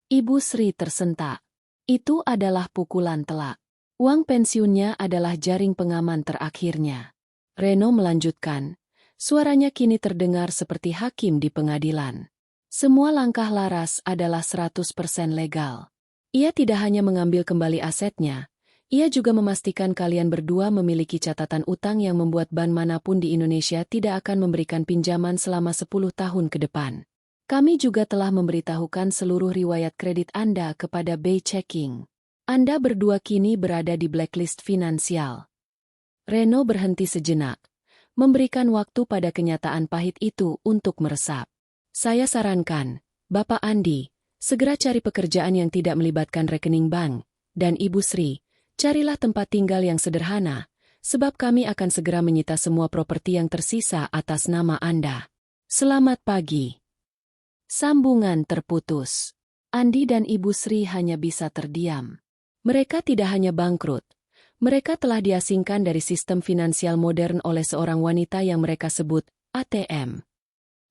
Ibu Sri tersentak. Itu adalah pukulan telak. Uang pensiunnya adalah jaring pengaman terakhirnya. Reno melanjutkan. Suaranya kini terdengar seperti hakim di pengadilan. Semua langkah Laras adalah 100% legal. Ia tidak hanya mengambil kembali asetnya, ia juga memastikan kalian berdua memiliki catatan utang yang membuat bank manapun di Indonesia tidak akan memberikan pinjaman selama 10 tahun ke depan. Kami juga telah memberitahukan seluruh riwayat kredit Anda kepada Bay Checking. Anda berdua kini berada di blacklist finansial. Reno berhenti sejenak, memberikan waktu pada kenyataan pahit itu untuk meresap. Saya sarankan, Bapak Andi, segera cari pekerjaan yang tidak melibatkan rekening bank, dan Ibu Sri, carilah tempat tinggal yang sederhana, sebab kami akan segera menyita semua properti yang tersisa atas nama Anda. Selamat pagi. Sambungan terputus. Andi dan Ibu Sri hanya bisa terdiam. Mereka tidak hanya bangkrut, mereka telah diasingkan dari sistem finansial modern oleh seorang wanita yang mereka sebut ATM.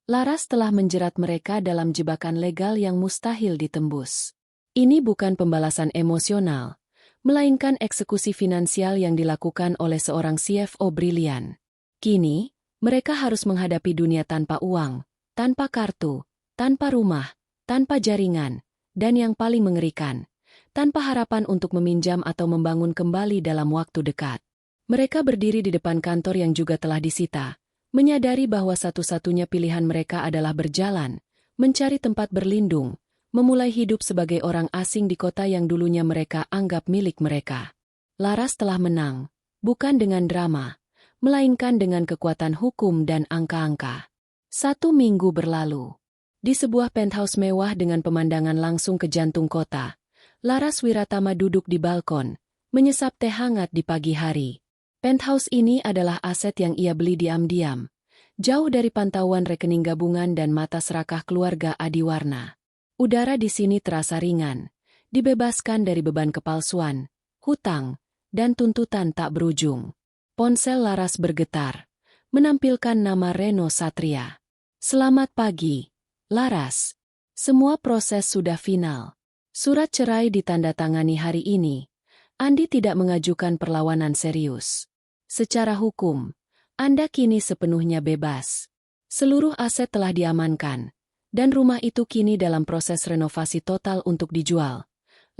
Laras telah menjerat mereka dalam jebakan legal yang mustahil ditembus. Ini bukan pembalasan emosional, melainkan eksekusi finansial yang dilakukan oleh seorang CFO brilian. Kini, mereka harus menghadapi dunia tanpa uang, tanpa kartu, tanpa rumah, tanpa jaringan, dan yang paling mengerikan, tanpa harapan untuk meminjam atau membangun kembali dalam waktu dekat. Mereka berdiri di depan kantor yang juga telah disita, menyadari bahwa satu-satunya pilihan mereka adalah berjalan, mencari tempat berlindung, memulai hidup sebagai orang asing di kota yang dulunya mereka anggap milik mereka. Laras telah menang, bukan dengan drama, melainkan dengan kekuatan hukum dan angka-angka. 1 minggu berlalu. Di sebuah penthouse mewah dengan pemandangan langsung ke jantung kota, Laras Wiratama duduk di balkon, menyesap teh hangat di pagi hari. Penthouse ini adalah aset yang ia beli diam-diam, jauh dari pantauan rekening gabungan dan mata serakah keluarga Adiwarna. Udara di sini terasa ringan, dibebaskan dari beban kepalsuan, hutang, dan tuntutan tak berujung. Ponsel Laras bergetar, menampilkan nama Reno Satria. Selamat pagi, Laras. Semua proses sudah final. Surat cerai ditandatangani hari ini. Andi tidak mengajukan perlawanan serius. Secara hukum, Anda kini sepenuhnya bebas. Seluruh aset telah diamankan, dan rumah itu kini dalam proses renovasi total untuk dijual.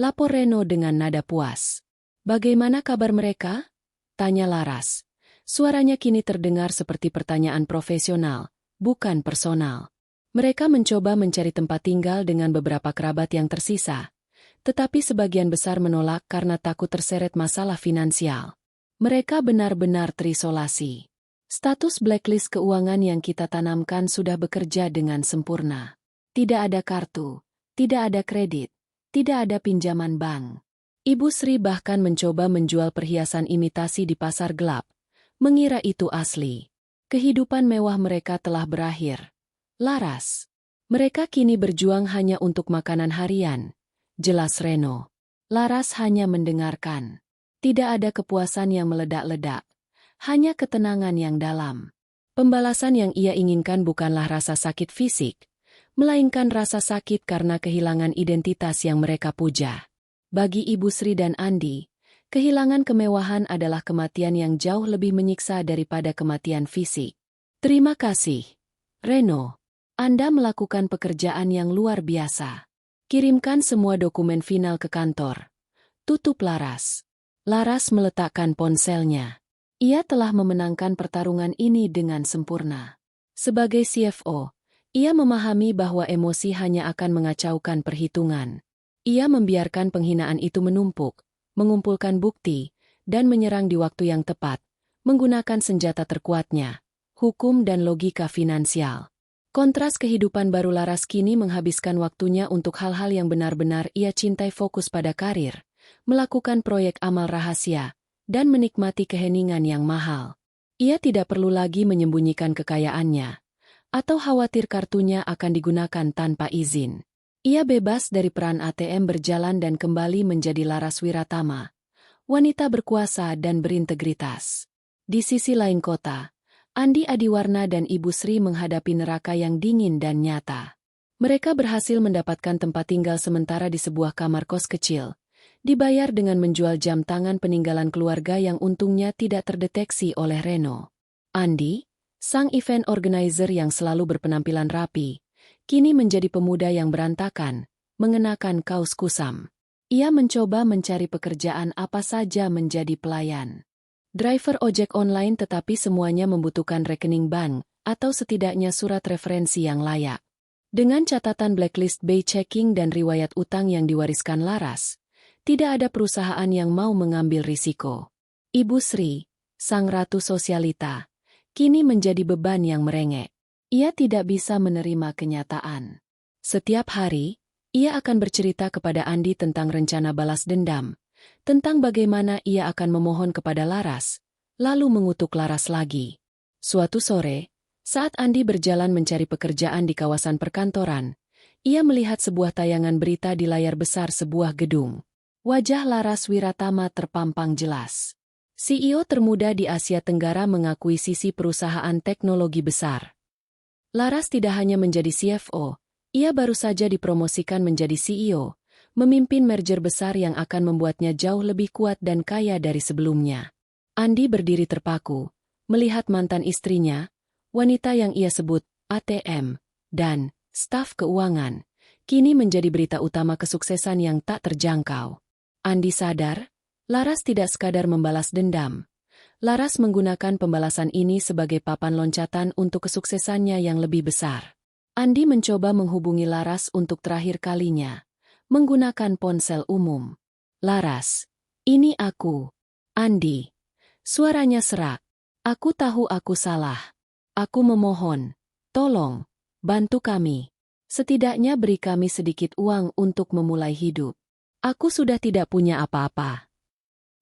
Lapor Reno dengan nada puas. Bagaimana kabar mereka? Tanya Laras. Suaranya kini terdengar seperti pertanyaan profesional, bukan personal. Mereka mencoba mencari tempat tinggal dengan beberapa kerabat yang tersisa, tetapi sebagian besar menolak karena takut terseret masalah finansial. Mereka benar-benar terisolasi. Status blacklist keuangan yang kita tanamkan sudah bekerja dengan sempurna. Tidak ada kartu, tidak ada kredit, tidak ada pinjaman bank. Ibu Sri bahkan mencoba menjual perhiasan imitasi di pasar gelap, mengira itu asli. Kehidupan mewah mereka telah berakhir. Laras. Mereka kini berjuang hanya untuk makanan harian. Jelas Reno. Laras hanya mendengarkan. Tidak ada kepuasan yang meledak-ledak. Hanya ketenangan yang dalam. Pembalasan yang ia inginkan bukanlah rasa sakit fisik, melainkan rasa sakit karena kehilangan identitas yang mereka puja. Bagi Ibu Sri dan Andi, kehilangan kemewahan adalah kematian yang jauh lebih menyiksa daripada kematian fisik. Terima kasih, Reno. Anda melakukan pekerjaan yang luar biasa. Kirimkan semua dokumen final ke kantor. Tutup Laras. Laras meletakkan ponselnya. Ia telah memenangkan pertarungan ini dengan sempurna. Sebagai CFO, ia memahami bahwa emosi hanya akan mengacaukan perhitungan. Ia membiarkan penghinaan itu menumpuk, mengumpulkan bukti, dan menyerang di waktu yang tepat, menggunakan senjata terkuatnya, hukum dan logika finansial. Kontras kehidupan baru Laras kini menghabiskan waktunya untuk hal-hal yang benar-benar ia cintai, fokus pada karir, melakukan proyek amal rahasia, dan menikmati keheningan yang mahal. Ia tidak perlu lagi menyembunyikan kekayaannya, atau khawatir kartunya akan digunakan tanpa izin. Ia bebas dari peran ATM berjalan dan kembali menjadi Laras Wiratama, wanita berkuasa dan berintegritas. Di sisi lain kota, Andi Adiwarna dan Ibu Sri menghadapi neraka yang dingin dan nyata. Mereka berhasil mendapatkan tempat tinggal sementara di sebuah kamar kos kecil, dibayar dengan menjual jam tangan peninggalan keluarga yang untungnya tidak terdeteksi oleh Reno. Andi, sang event organizer yang selalu berpenampilan rapi, kini menjadi pemuda yang berantakan, mengenakan kaos kusam. Ia mencoba mencari pekerjaan apa saja menjadi pelayan. Driver ojek online, tetapi semuanya membutuhkan rekening bank, atau setidaknya surat referensi yang layak. Dengan catatan blacklist by checking dan riwayat utang yang diwariskan Laras, tidak ada perusahaan yang mau mengambil risiko. Ibu Sri, sang ratu sosialita, kini menjadi beban yang merengek. Ia tidak bisa menerima kenyataan. Setiap hari, ia akan bercerita kepada Andi tentang rencana balas dendam, tentang bagaimana ia akan memohon kepada Laras, lalu mengutuk Laras lagi. Suatu sore, saat Andi berjalan mencari pekerjaan di kawasan perkantoran, ia melihat sebuah tayangan berita di layar besar sebuah gedung. Wajah Laras Wiratama terpampang jelas. CEO termuda di Asia Tenggara mengakui sisi perusahaan teknologi besar. Laras tidak hanya menjadi CFO, ia baru saja dipromosikan menjadi CEO, memimpin merger besar yang akan membuatnya jauh lebih kuat dan kaya dari sebelumnya. Andi berdiri terpaku, melihat mantan istrinya, wanita yang ia sebut ATM, dan staf keuangan, kini menjadi berita utama kesuksesan yang tak terjangkau. Andi sadar, Laras tidak sekadar membalas dendam. Laras menggunakan pembalasan ini sebagai papan loncatan untuk kesuksesannya yang lebih besar. Andi mencoba menghubungi Laras untuk terakhir kalinya, menggunakan ponsel umum. Laras, ini aku. Andi. Suaranya serak. Aku tahu aku salah. Aku memohon, tolong, bantu kami. Setidaknya beri kami sedikit uang untuk memulai hidup. Aku sudah tidak punya apa-apa.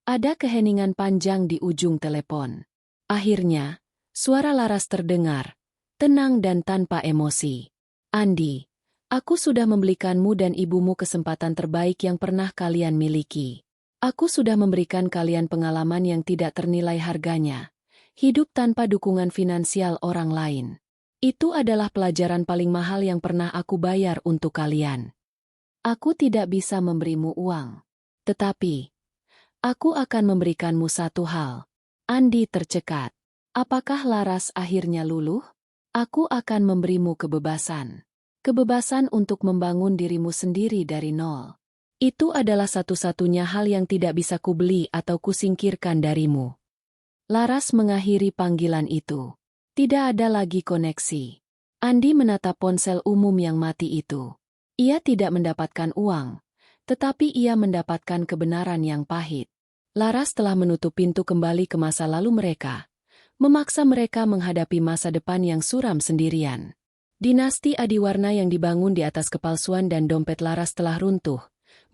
Ada keheningan panjang di ujung telepon. Akhirnya, suara Laras terdengar, tenang dan tanpa emosi. Andi, aku sudah membelikanmu dan ibumu kesempatan terbaik yang pernah kalian miliki. Aku sudah memberikan kalian pengalaman yang tidak ternilai harganya. Hidup tanpa dukungan finansial orang lain. Itu adalah pelajaran paling mahal yang pernah aku bayar untuk kalian. Aku tidak bisa memberimu uang. Tetapi, aku akan memberikanmu satu hal. Andi tercekat. Apakah Laras akhirnya luluh? Aku akan memberimu kebebasan. Kebebasan untuk membangun dirimu sendiri dari nol. Itu adalah satu-satunya hal yang tidak bisa kubeli atau kusingkirkan darimu. Laras mengakhiri panggilan itu. Tidak ada lagi koneksi. Andi menatap ponsel umum yang mati itu. Ia tidak mendapatkan uang, tetapi ia mendapatkan kebenaran yang pahit. Laras telah menutup pintu kembali ke masa lalu mereka, memaksa mereka menghadapi masa depan yang suram sendirian. Dinasti Adiwarna yang dibangun di atas kepalsuan dan dompet Laras telah runtuh,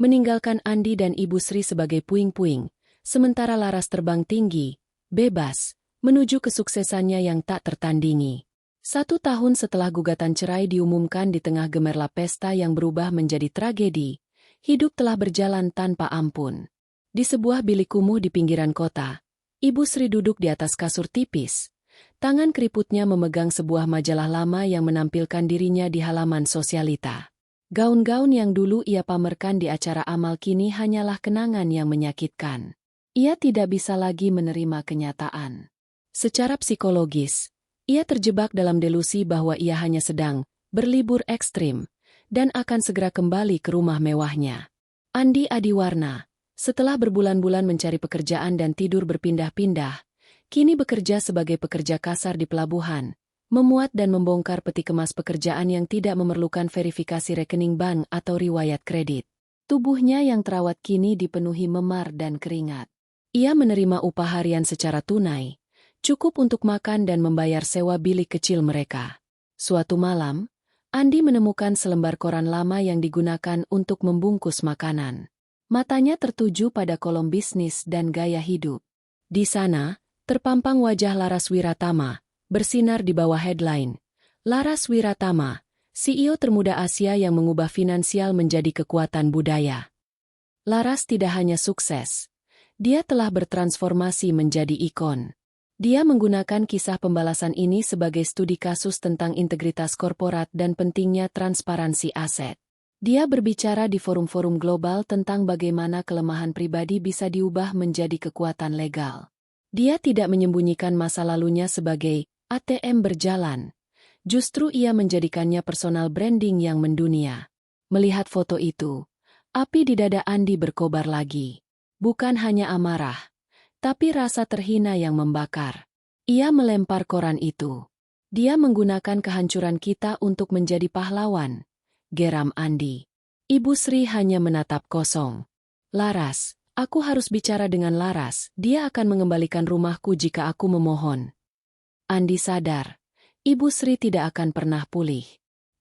meninggalkan Andi dan Ibu Sri sebagai puing-puing, sementara Laras terbang tinggi, bebas, menuju kesuksesannya yang tak tertandingi. 1 tahun setelah gugatan cerai diumumkan di tengah gemerlap pesta yang berubah menjadi tragedi, hidup telah berjalan tanpa ampun. Di sebuah bilik kumuh di pinggiran kota, Ibu Sri duduk di atas kasur tipis. Tangan keriputnya memegang sebuah majalah lama yang menampilkan dirinya di halaman sosialita. Gaun-gaun yang dulu ia pamerkan di acara amal kini hanyalah kenangan yang menyakitkan. Ia tidak bisa lagi menerima kenyataan. Secara psikologis, ia terjebak dalam delusi bahwa ia hanya sedang berlibur ekstrim dan akan segera kembali ke rumah mewahnya. Andi Adiwarna, setelah berbulan-bulan mencari pekerjaan dan tidur berpindah-pindah, kini bekerja sebagai pekerja kasar di pelabuhan, memuat dan membongkar peti kemas pekerjaan yang tidak memerlukan verifikasi rekening bank atau riwayat kredit. Tubuhnya yang terawat kini dipenuhi memar dan keringat. Ia menerima upah harian secara tunai, cukup untuk makan dan membayar sewa bilik kecil mereka. Suatu malam, Andi menemukan selembar koran lama yang digunakan untuk membungkus makanan. Matanya tertuju pada kolom bisnis dan gaya hidup. Di sana, terpampang wajah Laras Wiratama, bersinar di bawah headline. Laras Wiratama, CEO termuda Asia yang mengubah finansial menjadi kekuatan budaya. Laras tidak hanya sukses, dia telah bertransformasi menjadi ikon. Dia menggunakan kisah pembalasan ini sebagai studi kasus tentang integritas korporat dan pentingnya transparansi aset. Dia berbicara di forum-forum global tentang bagaimana kelemahan pribadi bisa diubah menjadi kekuatan legal. Dia tidak menyembunyikan masa lalunya sebagai ATM berjalan. Justru ia menjadikannya personal branding yang mendunia. Melihat foto itu, api di dada Andi berkobar lagi. Bukan hanya amarah, tapi rasa terhina yang membakar. Ia melempar koran itu. Dia menggunakan kehancuran kita untuk menjadi pahlawan, geram Andi. Ibu Sri hanya menatap kosong. Laras, aku harus bicara dengan Laras, dia akan mengembalikan rumahku jika aku memohon. Andi sadar, Ibu Sri tidak akan pernah pulih.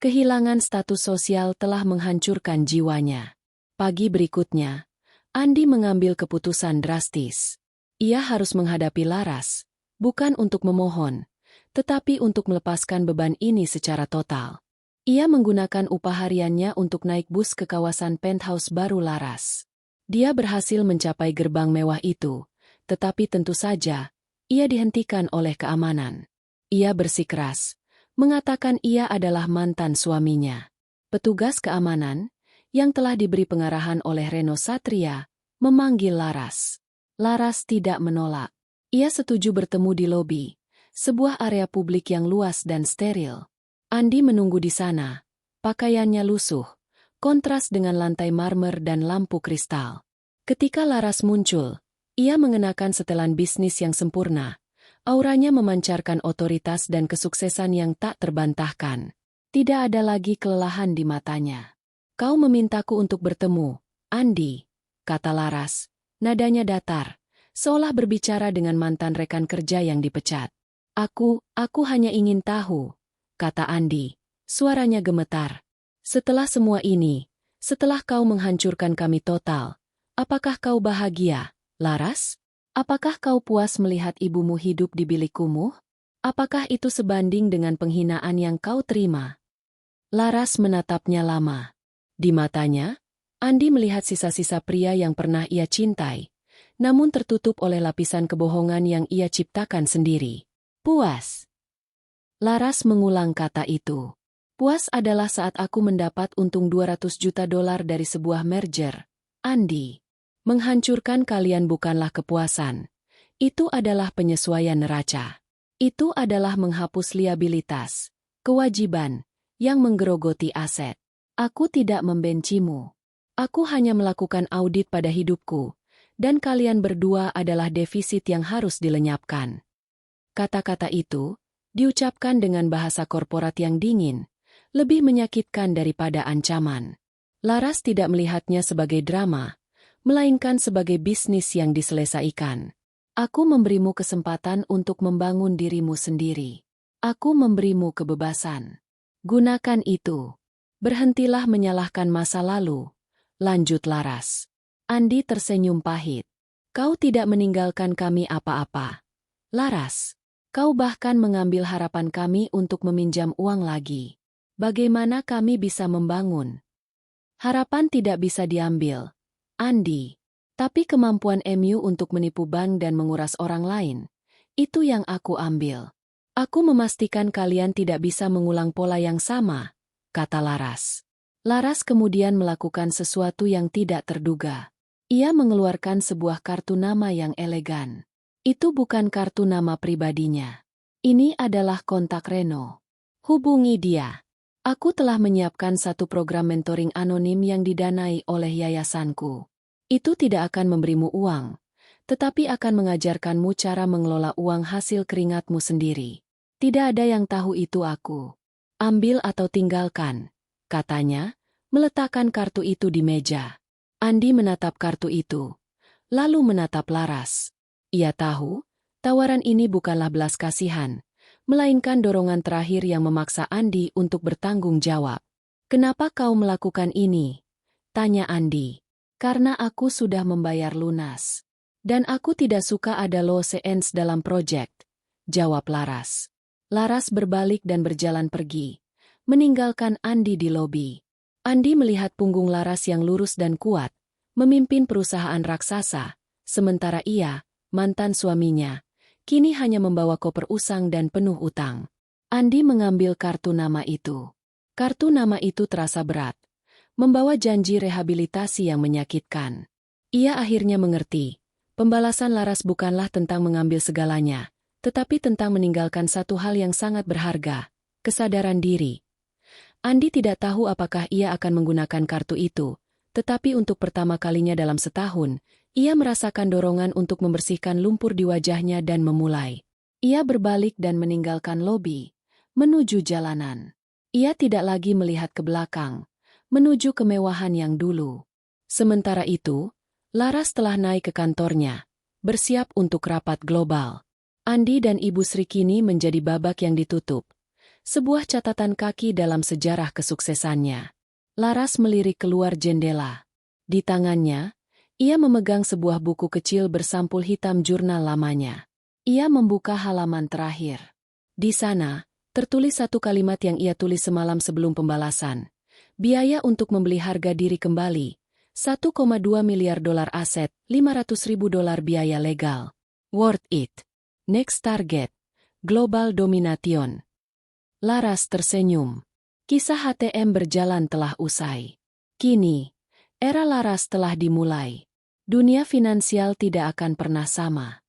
Kehilangan status sosial telah menghancurkan jiwanya. Pagi berikutnya, Andi mengambil keputusan drastis. Ia harus menghadapi Laras, bukan untuk memohon, tetapi untuk melepaskan beban ini secara total. Ia menggunakan upah hariannya untuk naik bus ke kawasan penthouse baru Laras. Dia berhasil mencapai gerbang mewah itu, tetapi tentu saja, ia dihentikan oleh keamanan. Ia bersikeras, mengatakan ia adalah mantan suaminya. Petugas keamanan, yang telah diberi pengarahan oleh Reno Satria, memanggil Laras. Laras tidak menolak. Ia setuju bertemu di lobi, sebuah area publik yang luas dan steril. Andi menunggu di sana. Pakaiannya lusuh, kontras dengan lantai marmer dan lampu kristal. Ketika Laras muncul, ia mengenakan setelan bisnis yang sempurna. Auranya memancarkan otoritas dan kesuksesan yang tak terbantahkan. Tidak ada lagi kelelahan di matanya. Kau memintaku untuk bertemu, Andi, kata Laras. Nadanya datar, seolah berbicara dengan mantan rekan kerja yang dipecat. Aku hanya ingin tahu, kata Andi. Suaranya gemetar. Setelah semua ini, setelah kau menghancurkan kami total, apakah kau bahagia, Laras? Apakah kau puas melihat ibumu hidup di bilik kumuh? Apakah itu sebanding dengan penghinaan yang kau terima? Laras menatapnya lama. Di matanya, Andi melihat sisa-sisa pria yang pernah ia cintai, namun tertutup oleh lapisan kebohongan yang ia ciptakan sendiri. Puas. Laras mengulang kata itu. Puas adalah saat aku mendapat untung $200 juta dari sebuah merger. Andi. Menghancurkan kalian bukanlah kepuasan. Itu adalah penyesuaian neraca. Itu adalah menghapus liabilitas, kewajiban, yang menggerogoti aset. Aku tidak membencimu. Aku hanya melakukan audit pada hidupku, dan kalian berdua adalah defisit yang harus dilenyapkan. Kata-kata itu diucapkan dengan bahasa korporat yang dingin, lebih menyakitkan daripada ancaman. Laras tidak melihatnya sebagai drama, melainkan sebagai bisnis yang diselesaikan. Aku memberimu kesempatan untuk membangun dirimu sendiri. Aku memberimu kebebasan. Gunakan itu. Berhentilah menyalahkan masa lalu. Lanjut Laras. Andi tersenyum pahit. Kau tidak meninggalkan kami apa-apa. Laras, kau bahkan mengambil harapan kami untuk meminjam uang lagi. Bagaimana kami bisa membangun? Harapan tidak bisa diambil, Andi. Tapi kemampuan MU untuk menipu bank dan menguras orang lain, itu yang aku ambil. Aku memastikan kalian tidak bisa mengulang pola yang sama, kata Laras. Laras kemudian melakukan sesuatu yang tidak terduga. Ia mengeluarkan sebuah kartu nama yang elegan. Itu bukan kartu nama pribadinya. Ini adalah kontak Reno. Hubungi dia. Aku telah menyiapkan satu program mentoring anonim yang didanai oleh yayasanku. Itu tidak akan memberimu uang, tetapi akan mengajarkanmu cara mengelola uang hasil keringatmu sendiri. Tidak ada yang tahu itu aku. Ambil atau tinggalkan, katanya, meletakkan kartu itu di meja. Andi menatap kartu itu, lalu menatap Laras. Ia tahu, tawaran ini bukanlah belas kasihan, melainkan dorongan terakhir yang memaksa Andi untuk bertanggung jawab. Kenapa kau melakukan ini? Tanya Andi. Karena aku sudah membayar lunas. Dan aku tidak suka ada loose ends dalam proyek, jawab Laras. Laras berbalik dan berjalan pergi, meninggalkan Andi di lobi. Andi melihat punggung Laras yang lurus dan kuat, memimpin perusahaan raksasa, sementara ia, mantan suaminya, kini hanya membawa koper usang dan penuh utang. Andi mengambil kartu nama itu. Kartu nama itu terasa berat, membawa janji rehabilitasi yang menyakitkan. Ia akhirnya mengerti, pembalasan Laras bukanlah tentang mengambil segalanya, tetapi tentang meninggalkan satu hal yang sangat berharga, kesadaran diri. Andi tidak tahu apakah ia akan menggunakan kartu itu, tetapi untuk pertama kalinya dalam setahun, ia merasakan dorongan untuk membersihkan lumpur di wajahnya dan memulai. Ia berbalik dan meninggalkan lobi, menuju jalanan. Ia tidak lagi melihat ke belakang, menuju kemewahan yang dulu. Sementara itu, Laras telah naik ke kantornya, bersiap untuk rapat global. Andi dan Ibu Sri kini menjadi babak yang ditutup, sebuah catatan kaki dalam sejarah kesuksesannya. Laras melirik keluar jendela. Di tangannya, ia memegang sebuah buku kecil bersampul hitam jurnal lamanya. Ia membuka halaman terakhir. Di sana, tertulis satu kalimat yang ia tulis semalam sebelum pembalasan. Biaya untuk membeli harga diri kembali, 1,2 miliar dolar aset, 500.000 dolar biaya legal. Worth it. Next target, Global Domination. Laras tersenyum. Kisah HTM berjalan telah usai. Kini, era Laras telah dimulai. Dunia finansial tidak akan pernah sama.